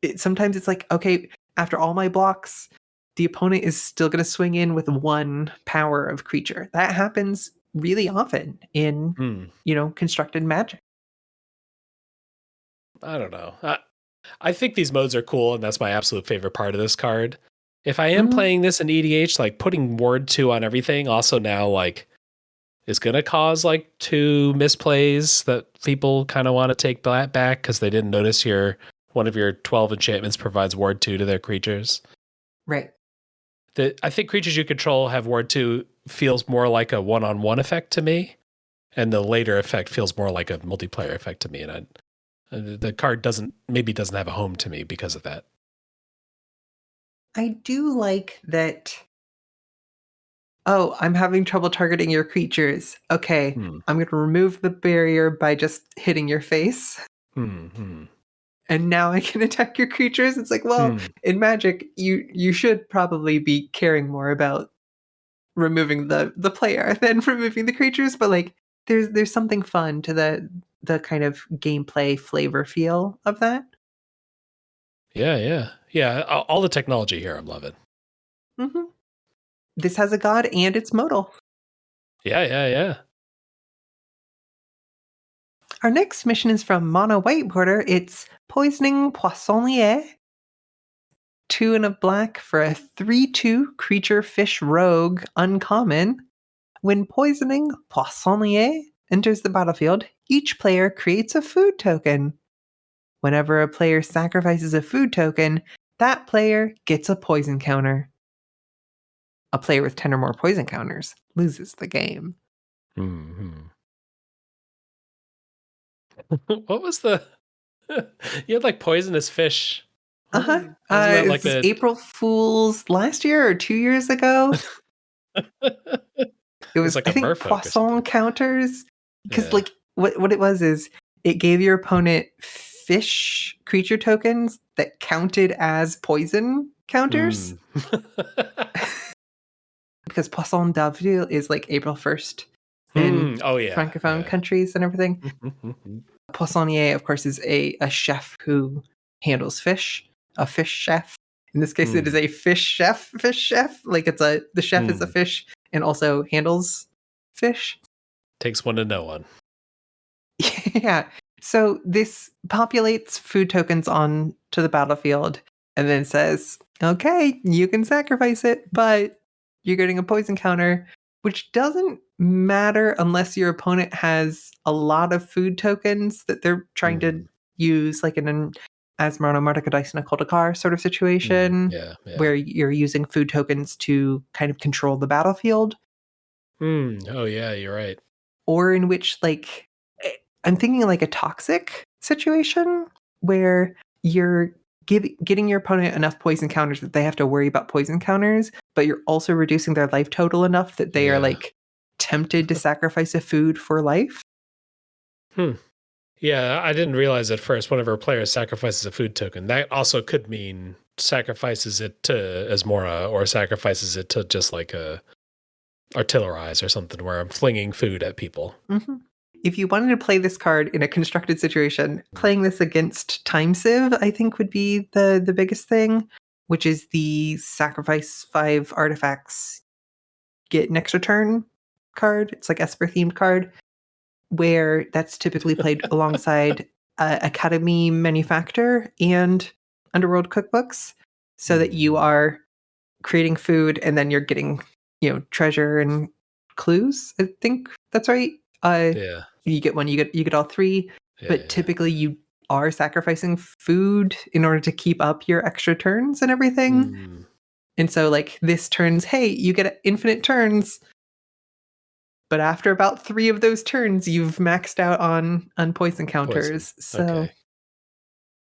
it, sometimes it's like, okay, after all my blocks, the opponent is still going to swing in with 1 power of creature. That happens really often in, constructed Magic. I don't know. I think these modes are cool, and that's my absolute favorite part of this card. If I am playing this in EDH, like putting Ward 2 on everything also now like is going to cause like 2 misplays that people kind of want to take back because they didn't notice one of your 12 enchantments provides Ward 2 to their creatures. Right. I think creatures you control have Ward 2 feels more like a one-on-one effect to me, and the later effect feels more like a multiplayer effect to me, and the card doesn't have a home to me because of that. I do like that. Oh, I'm having trouble targeting your creatures. Okay, I'm going to remove the barrier by just hitting your face. And now I can attack your creatures. It's like, well, in Magic, you should probably be caring more about removing the player than removing the creatures. But like, there's something fun to the kind of gameplay flavor feel of that. Yeah. All the technology here, I'm loving. Mm-hmm. This has a god and it's modal. Yeah. Our next mission is from Mono White Border. It's Poisoning Poissonnier. 2 and a black for a 3/2 creature fish rogue uncommon. When Poisoning Poissonnier enters the battlefield, each player creates a food token. Whenever a player sacrifices a food token, that player gets a poison counter. A player with 10 or more poison counters loses the game. What was the... You had like poisonous fish. It was April Fool's last year or 2 years ago. It was like, I think, poisson counters. Because like what it was is it gave your opponent fish creature tokens that counted as poison counters. Because Poisson d'Avril is like April 1st in Francophone countries and everything. Poissonnier, of course, is a chef who handles fish, a fish chef. In this case, it is a fish chef. Like the chef is a fish and also handles fish. Takes one to know one. Yeah. So this populates food tokens on to the battlefield and then says, okay, you can sacrifice it, but you're getting a poison counter which doesn't matter unless your opponent has a lot of food tokens that they're trying to use, like in an Asmoron Martika Dice Occult sort of situation, Yeah. where you're using food tokens to kind of control the battlefield. Oh yeah, you're right. Or in which, like, I'm thinking like a toxic situation where you're getting your opponent enough poison counters that they have to worry about poison counters, but you're also reducing their life total enough that they are like tempted to sacrifice a food for life. Yeah, I didn't realize at first whenever a player sacrifices a food token, that also could mean sacrifices it to Asmora or sacrifices it to just like a artillerize or something where I'm flinging food at people. Mm-hmm. If you wanted to play this card in a constructed situation, playing this against Time Sieve, I think would be the biggest thing, which is the sacrifice 5 artifacts, get an extra turn card. It's like Esper themed card, where that's typically played alongside Academy Manufactor and Underworld cookbooks, so that you are creating food and then you're getting, treasure and clues. I think that's right. Yeah. You get one, you get all 3, but typically you are sacrificing food in order to keep up your extra turns and everything. And so like this turns, hey, you get infinite turns, but after about 3 of those turns, you've maxed out on poison counters. So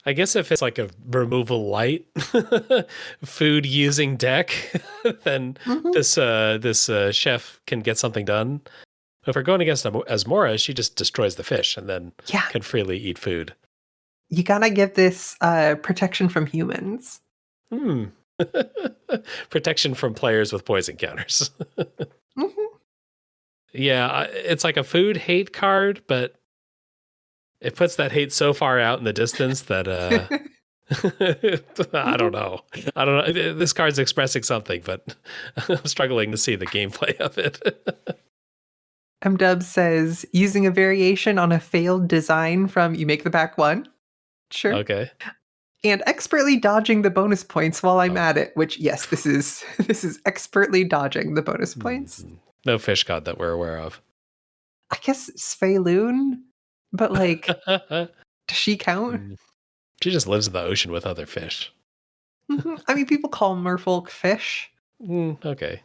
I guess if it's like a removal light food using deck, then this chef can get something done. If we're going against Asmora, she just destroys the fish and then can freely eat food. You gotta give this protection from humans. Protection from players with poison counters. Yeah, it's like a food hate card, but it puts that hate so far out in the distance that I don't know. This card's expressing something, but I'm struggling to see the gameplay of it. MDub says, using a variation on a failed design from You Make the Back 1. Sure. Okay. And expertly dodging the bonus points while I'm at it, which, yes, this is expertly dodging the bonus points. No fish god that we're aware of. I guess Sfeylun, but like, does she count? She just lives in the ocean with other fish. I mean, people call merfolk fish. Okay.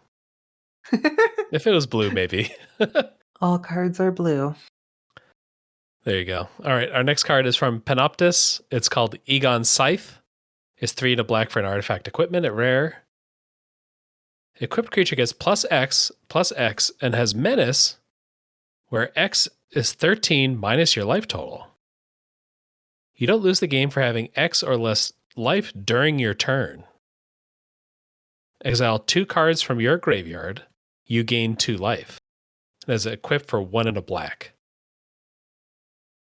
If it was blue, maybe. All cards are blue. There you go. All right. Our next card is from Panoptis. It's called Egon's Scythe. It's 3 and a black for an artifact equipment at rare. Equipped creature gets +X, and has menace, where X is 13 minus your life total. You don't lose the game for having X or less life during your turn. Exile 2 cards from your graveyard. You gain 2 life. It is equipped for 1 and a black.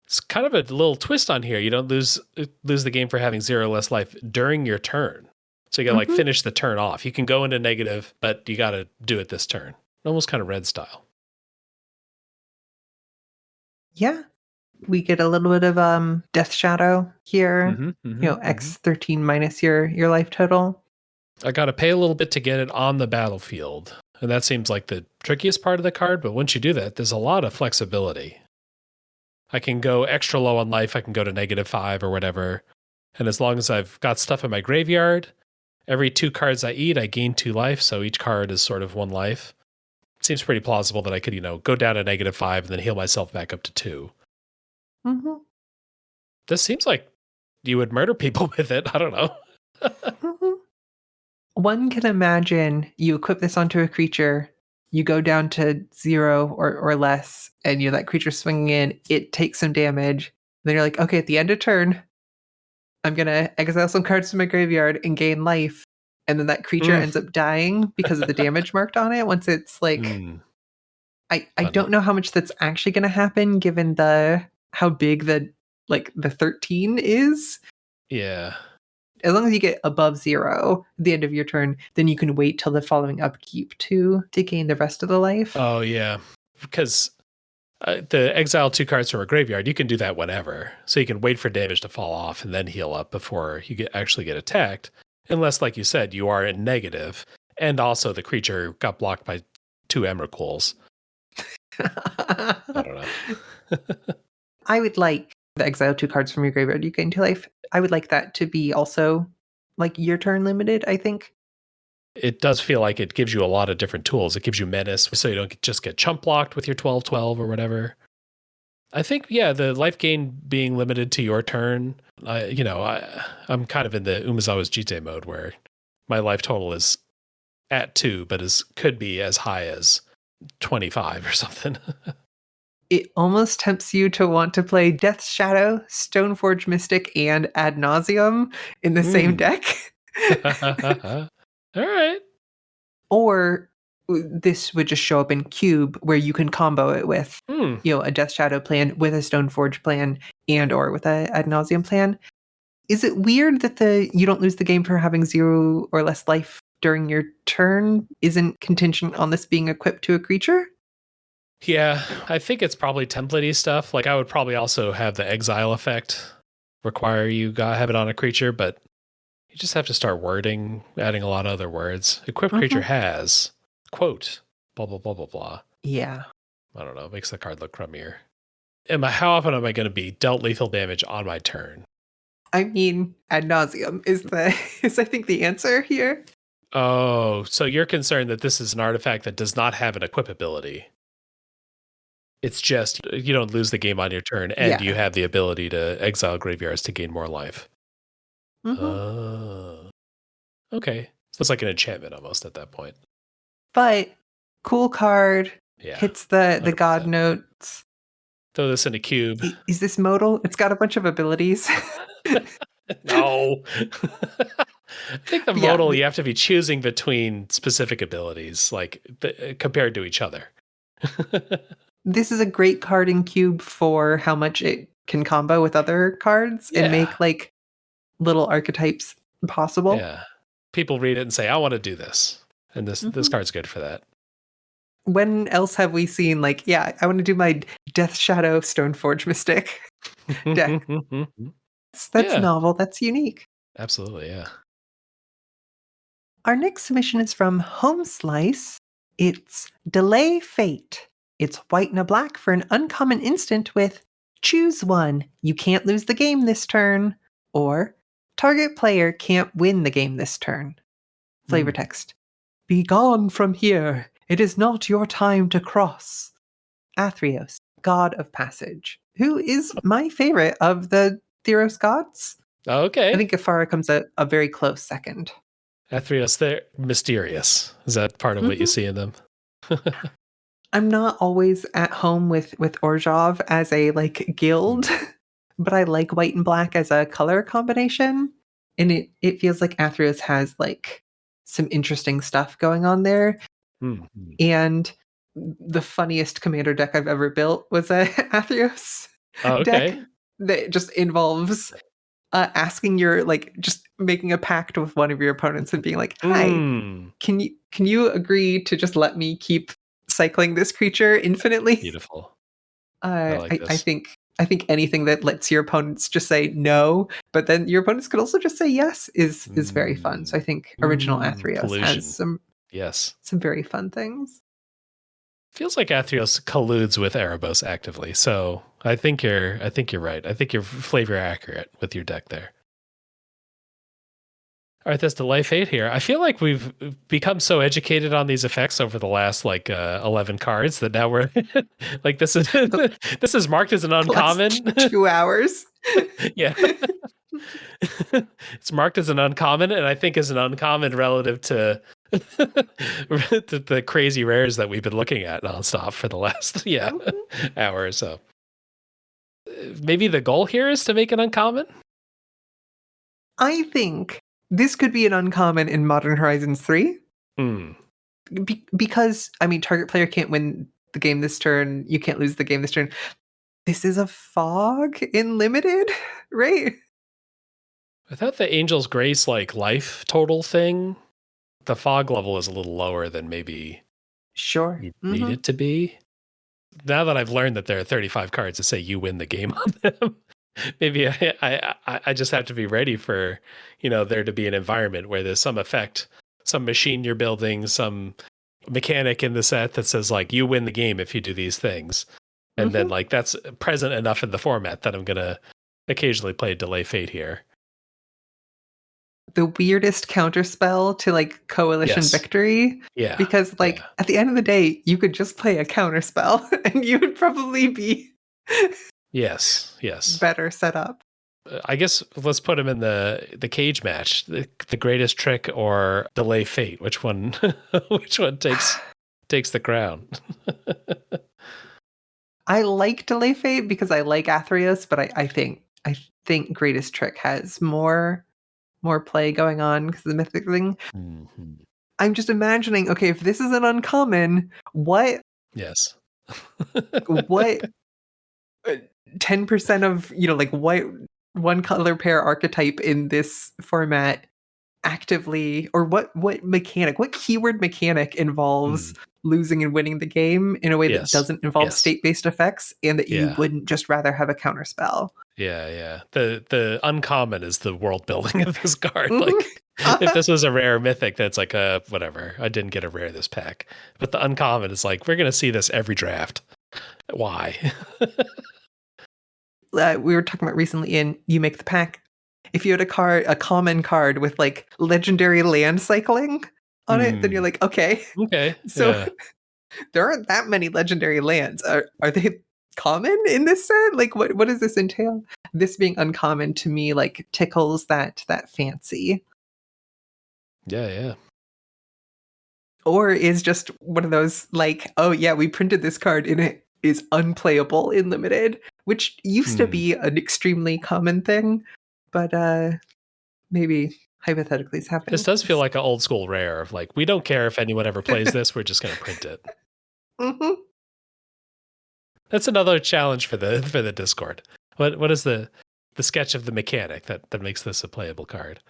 It's kind of a little twist on here. You don't lose the game for having 0 less life during your turn. So you gotta finish the turn off. You can go into negative, but you gotta do it this turn. Almost kind of red style. Yeah. We get a little bit of Death Shadow here. X 13 minus your life total. I gotta pay a little bit to get it on the battlefield. And that seems like the trickiest part of the card, but once you do that, there's a lot of flexibility. I can go extra low on life, I can go to -5 or whatever. And as long as I've got stuff in my graveyard, every 2 cards I eat, I gain 2 life, so each card is sort of 1 life. It seems pretty plausible that I could, go down to -5 and then heal myself back up to 2. This seems like you would murder people with it. I don't know. One can imagine you equip this onto a creature, you go down to 0 or less, and that creature swinging in, it takes some damage. Then you're like, okay, at the end of turn, I'm going to exile some cards from my graveyard and gain life. And then that creature ends up dying because of the damage marked on it. Once it's like, I don't know how much that's actually going to happen given how big the 13 is. Yeah. As long as you get above 0 at the end of your turn, then you can wait till the following upkeep to gain the rest of the life. Oh, yeah. Because the exile 2 cards from a graveyard, you can do that whenever. So you can wait for damage to fall off and then heal up before you actually get attacked. Unless, like you said, you are in negative. And also the creature got blocked by 2 Emrakul's. I don't know. I would like the exile 2 cards from your graveyard you gain 2 life. I would like that to be also like your turn limited, I think. It does feel like it gives you a lot of different tools. It gives you menace, so you don't just get chump blocked with your 12/12 or whatever. I think, yeah, the life gain being limited to your turn, I'm kind of in the Umezawa's Jite mode where my life total is at 2, but could be as high as 25 or something. It almost tempts you to want to play Death's Shadow, Stoneforge Mystic, and Ad Nauseam in the same deck. All right. Or this would just show up in Cube where you can combo it with, a Death Shadow plan with a Stoneforge plan and or with a Ad Nauseam plan. Is it weird that you don't lose the game for having 0 or less life during your turn isn't contingent on this being equipped to a creature? Yeah, I think it's probably template-y stuff. Like, I would probably also have the exile effect require you have it on a creature, but you just have to start adding a lot of other words. Equipped creature has, quote, blah, blah, blah, blah, blah. Yeah. I don't know. It makes the card look crummier. How often am I going to be dealt lethal damage on my turn? I mean, Ad Nauseam is I think the answer here. Oh, so you're concerned that this is an artifact that does not have an equip ability. It's just you don't lose the game on your turn, and you have the ability to exile graveyards to gain more life. Okay. So it's like an enchantment almost at that point. But cool card. Yeah. Hits the god notes. Throw this in a cube. Is this modal? It's got a bunch of abilities. No. I think the modal, you have to be choosing between specific abilities, like compared to each other. This is a great card in Cube for how much it can combo with other cards and make like little archetypes possible. Yeah. People read it and say, I want to do this. And this card's good for that. When else have we seen I want to do my Death Shadow Stoneforge Mystic deck? That's novel. That's unique. Absolutely, yeah. Our next submission is from Home Slice. It's Delay Fate. It's white and a black for an uncommon instant with choose one. You can't lose the game this turn. Or target player can't win the game this turn. Flavor text. Be gone from here. It is not your time to cross. Athreos, god of passage, who is my favorite of the Theros gods. Okay. I think Gafara comes a very close second. Athreos, they're mysterious. Is that part of what you see in them? I'm not always at home with Orzhov as a guild, but I like white and black as a color combination. And it feels like Athreos has some interesting stuff going on there. And the funniest commander deck I've ever built was a Athreos deck that just involves asking your just making a pact with one of your opponents and being like, hi, can you agree to just let me keep cycling this creature infinitely? Beautiful. I think anything that lets your opponents just say no, but then your opponents could also just say yes is very fun. So I think original Athreos has some very fun things. Feels like Athreos colludes with Erebos actively, so I think you're right. I think you're flavor accurate with your deck there. All right, that's Delay Fate here. I feel like we've become so educated on these effects over the last 11 cards that now we're like this is marked as an uncommon. 2 hours. Yeah. It's marked as an uncommon, and I think as an uncommon relative to the crazy rares that we've been looking at nonstop for the last hour or so. Maybe the goal here is to make it uncommon? I think this could be an uncommon in Modern Horizons 3. Because, I mean, target player can't win the game this turn. You can't lose the game this turn. This is a fog in limited, right? I thought the Angel's Grace life total thing, the fog level is a little lower than maybe you need it to be. Now that I've learned that there are 35 cards that say you win the game on them, maybe I just have to be ready for there to be an environment where there's some effect, some machine you're building, some mechanic in the set that says like you win the game if you do these things. And then like that's present enough in the format that I'm gonna occasionally play Delay Fate here. The weirdest counterspell to like Coalition Victory. Yeah. Because like at the end of the day, you could just play a counterspell and you would probably be yes. better set up. I guess let's put him in the cage match. The greatest trick or Delay Fate. Which one takes the crown? I like Delay Fate because I like Athreus, but I think Greatest Trick has more play going on because of the mythic thing. Mm-hmm. I'm just imagining, okay, if this is an uncommon, what? Yes. What 10% of, like what one color pair archetype in this format actively, or what mechanic, what keyword mechanic involves losing and winning the game in a way that doesn't involve state-based effects, and that you wouldn't just rather have a counterspell? Yeah. The uncommon is the world building of this card. Like if this was a rare mythic, that's like whatever. I didn't get a rare this pack. But the uncommon is like, we're gonna see this every draft. Why? We were talking about recently in You Make the Pack. If you had a common card with like legendary land cycling on it, then you're like, okay. So there aren't that many legendary lands. Are they common in this set? Like what does this entail? This being uncommon to me like tickles that fancy. Yeah. Or is just one of those like, oh yeah, we printed this card and it is unplayable in limited, which used to be an extremely common thing, but maybe hypothetically it's happening. This does feel like an old school rare of like, we don't care if anyone ever plays this, we're just gonna print it. That's another challenge for the Discord. What is the sketch of the mechanic that makes this a playable card?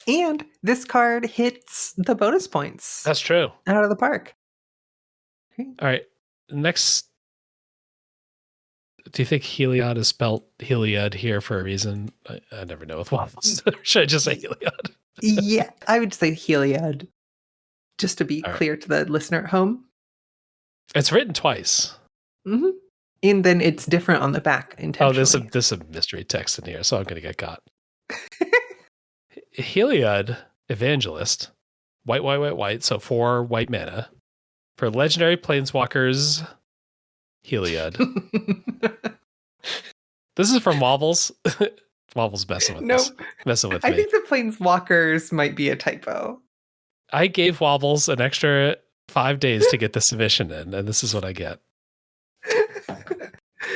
And this card hits the bonus points. That's true. Out of the park. Okay. All right. Next, do you think Heliod is spelled Heliod here for a reason? I never know with waffles. Should I just say Heliod? Yeah, I would say Heliod. Just to be clear to the listener at home. It's written twice. And then it's different on the back intentionally. Oh, there's a mystery text in here, so I'm going to get caught. Heliod, Evangelist, white, so 4 white mana. For legendary planeswalkers, Heliod. This is from Wobbles. Wobbles messing with this. Messing with me. I think the planeswalkers might be a typo. I gave Wobbles an extra 5 days to get the submission in, and this is what I get.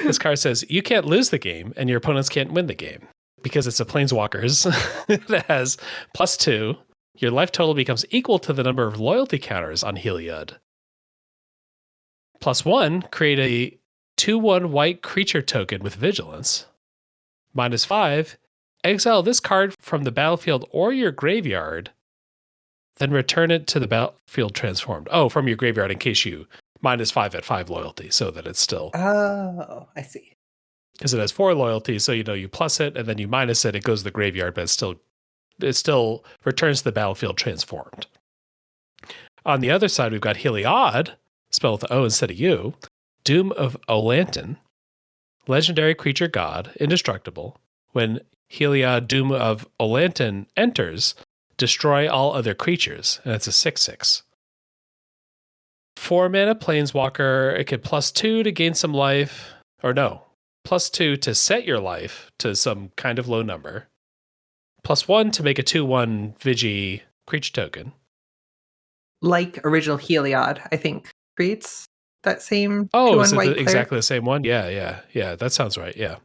This card says, you can't lose the game, and your opponents can't win the game. Because it's a Planeswalkers that has +2. Your life total becomes equal to the number of loyalty counters on Heliod. +1, create a 2/1 white creature token with Vigilance. -5, exile this card from the battlefield or your graveyard, then return it to the battlefield transformed. Oh, from your graveyard in case you -5 at 5 loyalty, so that it's still... Oh, I see. Because it has 4 loyalty, so you plus it, and then you minus it, it goes to the graveyard, but it still returns to the battlefield transformed. On the other side, we've got Heliod, spelled with O instead of U, Doom of Olantin, legendary creature god, indestructible. When Heliod, Doom of Olantin enters, destroy all other creatures, and it's a 6/6. 4 mana planeswalker, it could +2 to gain some life, or no, +2 to set your life to some kind of low number, +1 to make a 2/1 Vigi creature token. Like original Heliod, I think, creates that same. Oh, is it exactly the same one? Yeah. That sounds right. Yeah.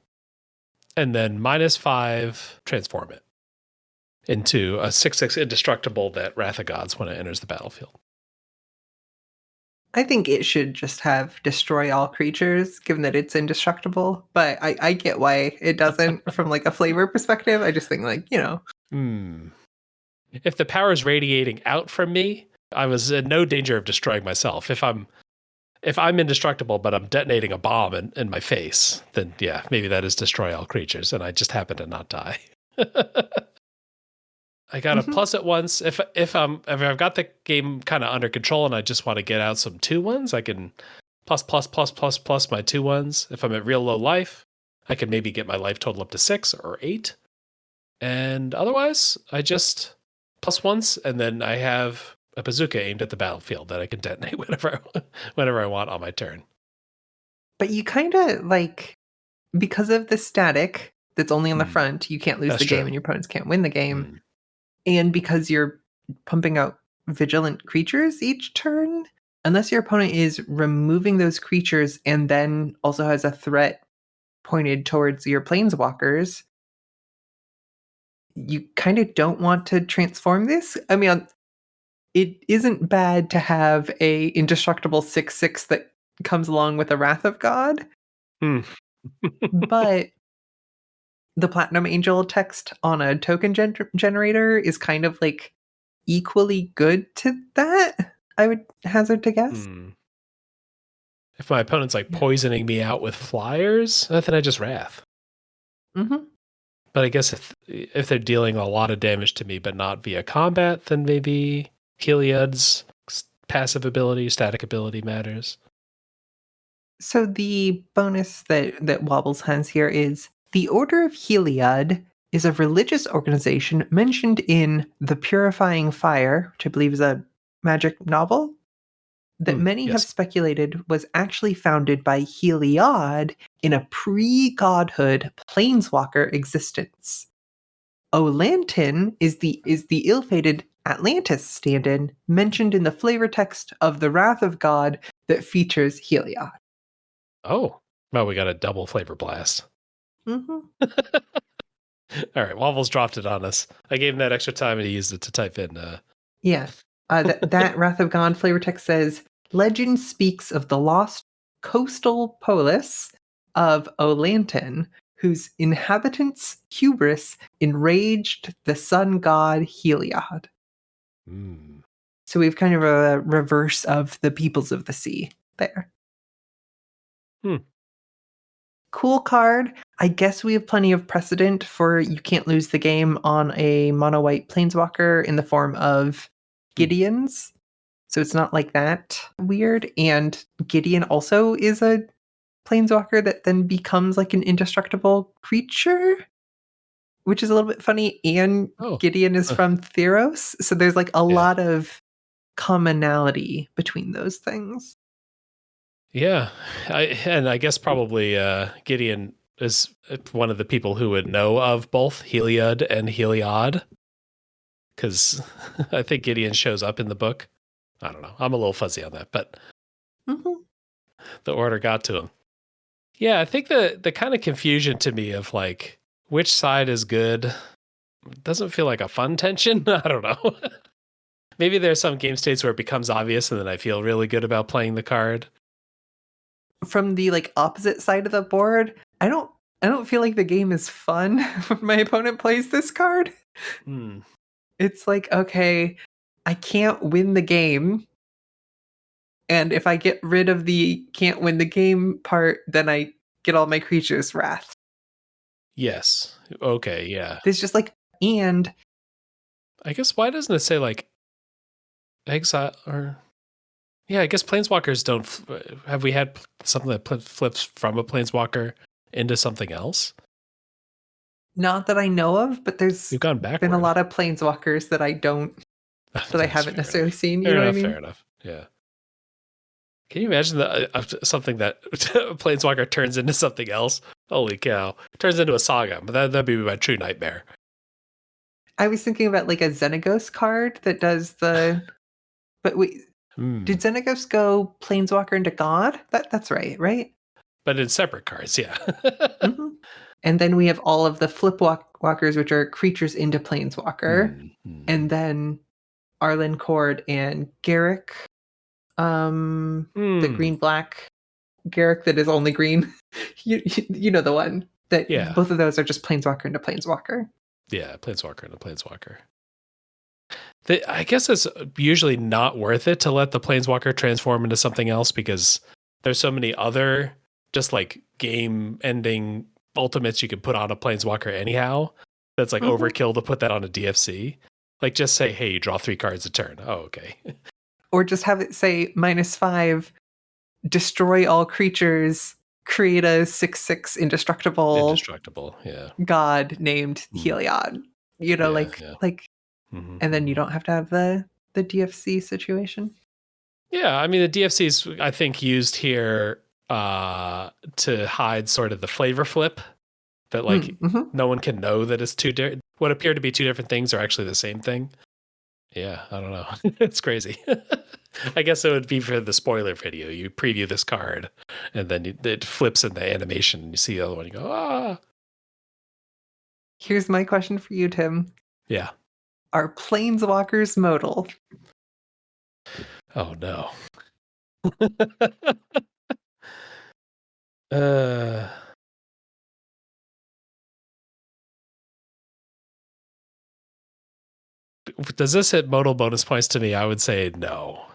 And then -5, transform it into a 6/6 indestructible that Wrath of Gods when it enters the battlefield. I think it should just have destroy all creatures, given that it's indestructible. But I get why it doesn't from like a flavor perspective. I just think like, If the power is radiating out from me, I was in no danger of destroying myself. If I'm indestructible, but I'm detonating a bomb in my face, then yeah, maybe that is destroy all creatures, and I just happen to not die. I gotta plus it once. If I've got the game kind of under control and I just want to get out some 2-1s, I can plus my 2-1s. If I'm at real low life, I can maybe get my life total up to 6 or 8. And otherwise, I just plus once, and then I have a bazooka aimed at the battlefield that I can detonate whenever I want on my turn. But you kind of like, because of the static that's only on the front, you can't lose That's the game true. and your opponents can't win the game. And because you're pumping out vigilant creatures each turn, unless your opponent is removing those creatures and then also has a threat pointed towards your planeswalkers, you kind of don't want to transform this. I mean, it isn't bad to have a indestructible 6/6 that comes along with a Wrath of God, but the Platinum Angel text on a token generator is kind of like equally good to that, I would hazard to guess. If my opponent's like poisoning me out with flyers, then I just Wrath. But I guess if they're dealing a lot of damage to me, but not via combat, then maybe Heliod's passive ability, static ability matters. So the bonus that Wobbles has here is the Order of Heliod is a religious organization mentioned in The Purifying Fire, which I believe is a magic novel, that many have speculated was actually founded by Heliod in a pre-godhood planeswalker existence. Olantin is the ill-fated Atlantis stand-in mentioned in the flavor text of the Wrath of God that features Heliod. Oh, well, we got a double flavor blast. All right, Wobbles dropped it on us. I gave him that extra time and he used it to type in. That Wrath of God flavor text says, legend speaks of the lost coastal polis of Olantin, whose inhabitants' hubris enraged the sun god Heliod. So we have kind of a reverse of the peoples of the sea there. Cool card. I guess we have plenty of precedent for you can't lose the game on a mono-white planeswalker in the form of Gideon's. So it's not like that weird. And Gideon also is a planeswalker that then becomes like an indestructible creature, which is a little bit funny. And Gideon is from Theros. So there's like a lot of commonality between those things. Yeah. And I guess probably Gideon is one of the people who would know of both Heliod and Heliod. Because I think Gideon shows up in the book. I don't know. I'm a little fuzzy on that, but the order got to him. Yeah, I think the kind of confusion to me of like which side is good doesn't feel like a fun tension. I don't know. Maybe there's some game states where it becomes obvious and then I feel really good about playing the card. From the like opposite side of the board, I don't feel like the game is fun when my opponent plays this card. It's like, okay, I can't win the game. And if I get rid of the can't win the game part, then I get all my creatures wrath. Yes. Okay, yeah. There's just like, and I guess why doesn't it say like exile or yeah, I guess planeswalkers don't have we had something that flips from a planeswalker into something else? Not that I know of, but We've gone been a lot of planeswalkers that I haven't necessarily seen. You know what I mean? Fair enough. Yeah. Can you imagine something that a planeswalker turns into something else? Holy cow! Turns into a saga, but that'd be my true nightmare. I was thinking about like a Xenagos card that does the. But wait, did Xenagos go planeswalker into god? That's right? But in separate cards, yeah. And then we have all of the flip walkers, which are creatures into planeswalker, and then Arlen Cord and Garruk. The green-black Garruk that is only green. you know the one that both of those are just planeswalker into planeswalker. Yeah, planeswalker into planeswalker. I guess it's usually not worth it to let the planeswalker transform into something else because there's so many other just like game-ending ultimates you can put on a planeswalker anyhow. That's like overkill to put that on a DFC. Like just say, hey, you draw 3 cards a turn. Oh, okay. Or just have it say -5, destroy all creatures, create a 6/6 indestructible Yeah. god named Heliod. You know, Mhm, and then you mhm. don't have to have the DFC situation. Yeah, I mean the DFC's I think used here to hide sort of the flavor flip that like Mhm. no one can know that it's what appear to be 2 different things are actually the same thing. Yeah, I don't know. It's crazy. I guess it would be for the spoiler video. You preview this card, and then it flips in the animation, and you see the other one. You go, ah, Here's my question for you, Tim. yeah. Are planeswalkers modal? Oh no. uh, does this hit modal bonus points to me? I would say no,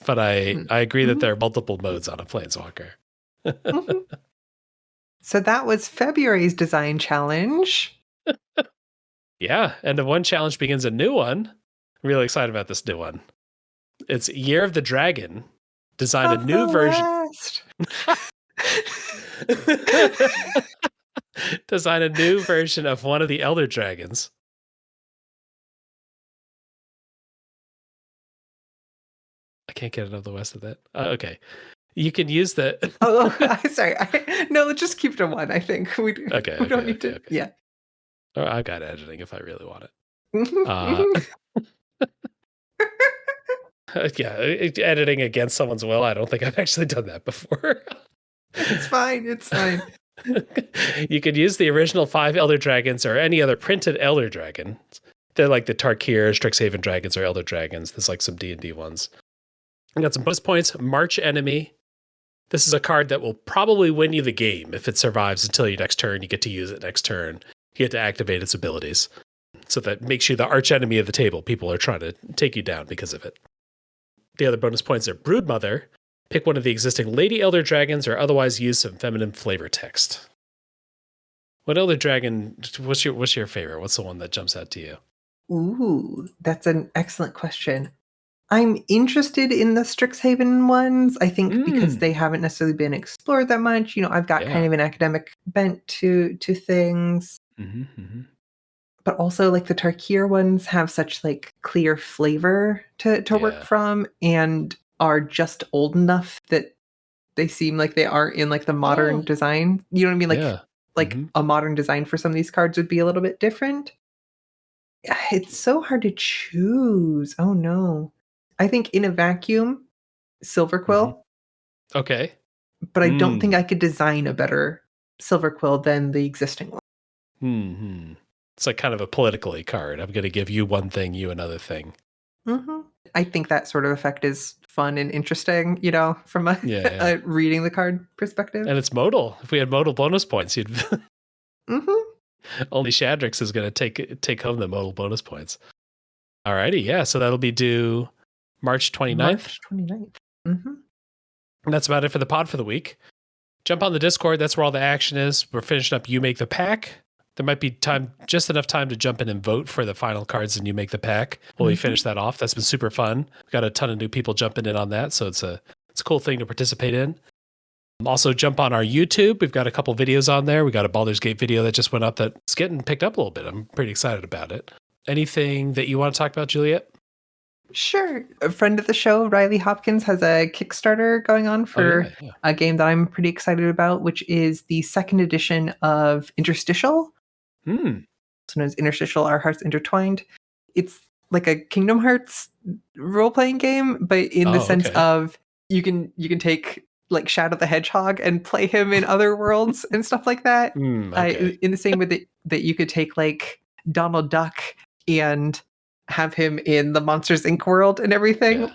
but I agree that Mhm. there are multiple modes on a planeswalker. Mhm. So that was February's design challenge. Yeah, and the one challenge begins a new one. I'm really excited about this new one. It's Year of the Dragon. Design a Of new the version. West. Design a new version of one of the Elder Dragons. I can't get enough of the West of that. Okay. You can use the. Sorry. No, let's just keep it to 1, I think. We don't need to. Okay. Yeah. Or I've got editing if I really want it. Mhm, Uh, mhm. yeah, editing against someone's will. I don't think I've actually done that before. It's fine. It's fine. You could use the original 5 Elder Dragons or any other printed Elder Dragon. They're like the Tarkir, Strixhaven Dragons, or Elder Dragons. There's like some D&D ones. I got some bonus points. March Enemy. This is a card that will probably win you the game if it survives until your next turn. You get to use it next turn. You get to activate its abilities. So that makes you the arch enemy of the table. People are trying to take you down because of it. The other bonus points are Broodmother. Pick one of the existing Lady Elder Dragons or otherwise use some feminine flavor text. What Elder Dragon, what's your favorite? What's the one that jumps out to you? Ooh, that's an excellent question. I'm interested in the Strixhaven ones, I think because they haven't necessarily been explored that much. You know, I've got kind Yeah. of an academic bent to things. But also like the Tarkir ones have such like clear flavor to work Yeah. from and are just old enough that they seem like they are in like the modern Oh, design. You know what I mean? yeah. Like a modern design for some of these cards would be a little bit different. It's so hard to choose. Oh no. I think in a vacuum, Silver Quill, Okay. but I don't think I could design a better Silver Quill than the existing one. It's like kind of a politically card. I'm going to give you one thing, you another thing. I think that sort of effect is fun and interesting, you know, from a, Yeah. a reading the card perspective. And it's modal. If we had modal bonus points, you'd hmm only Shadrix is going to take home the modal bonus points. Alrighty, yeah. So that'll be due March 29th. March 29th. Mm-hmm. And that's about it for the pod for the week. Jump on the Discord. That's where all the action is. We're finishing up You Make the Pack. There might be just enough time to jump in and vote for the final cards in You Make the Pack. While we finish that off. That's been super fun. We've got a ton of new people jumping in on that, so it's a cool thing to participate in. Also, jump on our YouTube. We've got a couple videos on there. We got a Baldur's Gate video that just went up that's getting picked up a little bit. I'm pretty excited about it. Anything that you want to talk about, Juliet? Sure. A friend of the show, Riley Hopkins, has a Kickstarter going on for a game that I'm pretty excited about, which is the second edition of Interstitial. Also known as Interstitial, Our Hearts Intertwined. It's like a Kingdom Hearts role-playing game, but in the sense of you can take like Shadow the Hedgehog and play him in other worlds and stuff like that. In the same way that you could take like Donald Duck and have him in the Monsters Inc. world and everything.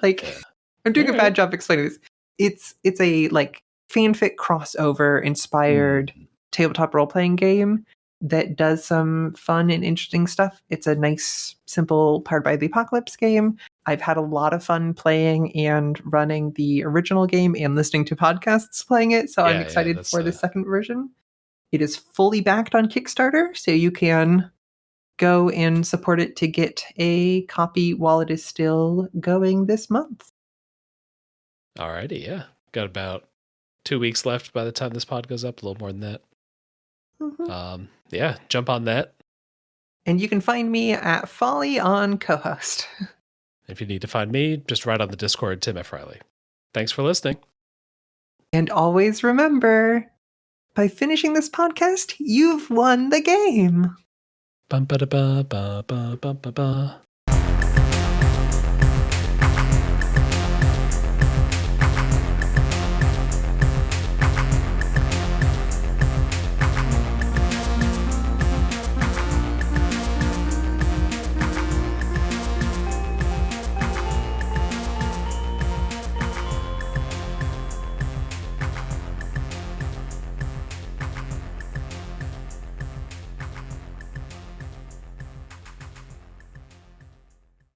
I'm doing a bad job explaining this. It's a like fanfic crossover inspired tabletop role-playing game that does some fun and interesting stuff. It's a nice, simple Powered by the Apocalypse game. I've had a lot of fun playing and running the original game and listening to podcasts playing it, so I'm excited for the second version. It is fully backed on Kickstarter, so you can go and support it to get a copy while it is still going this month. Alrighty, yeah. Got about 2 weeks left by the time this pod goes up, a little more than that. Yeah, jump on that. And you can find me at Folly on co-host. If you need to find me, just write on the Discord, Tim F. Riley. Thanks for listening. And always remember, by finishing this podcast, you've won the game. Bum ba da ba ba ba ba ba ba.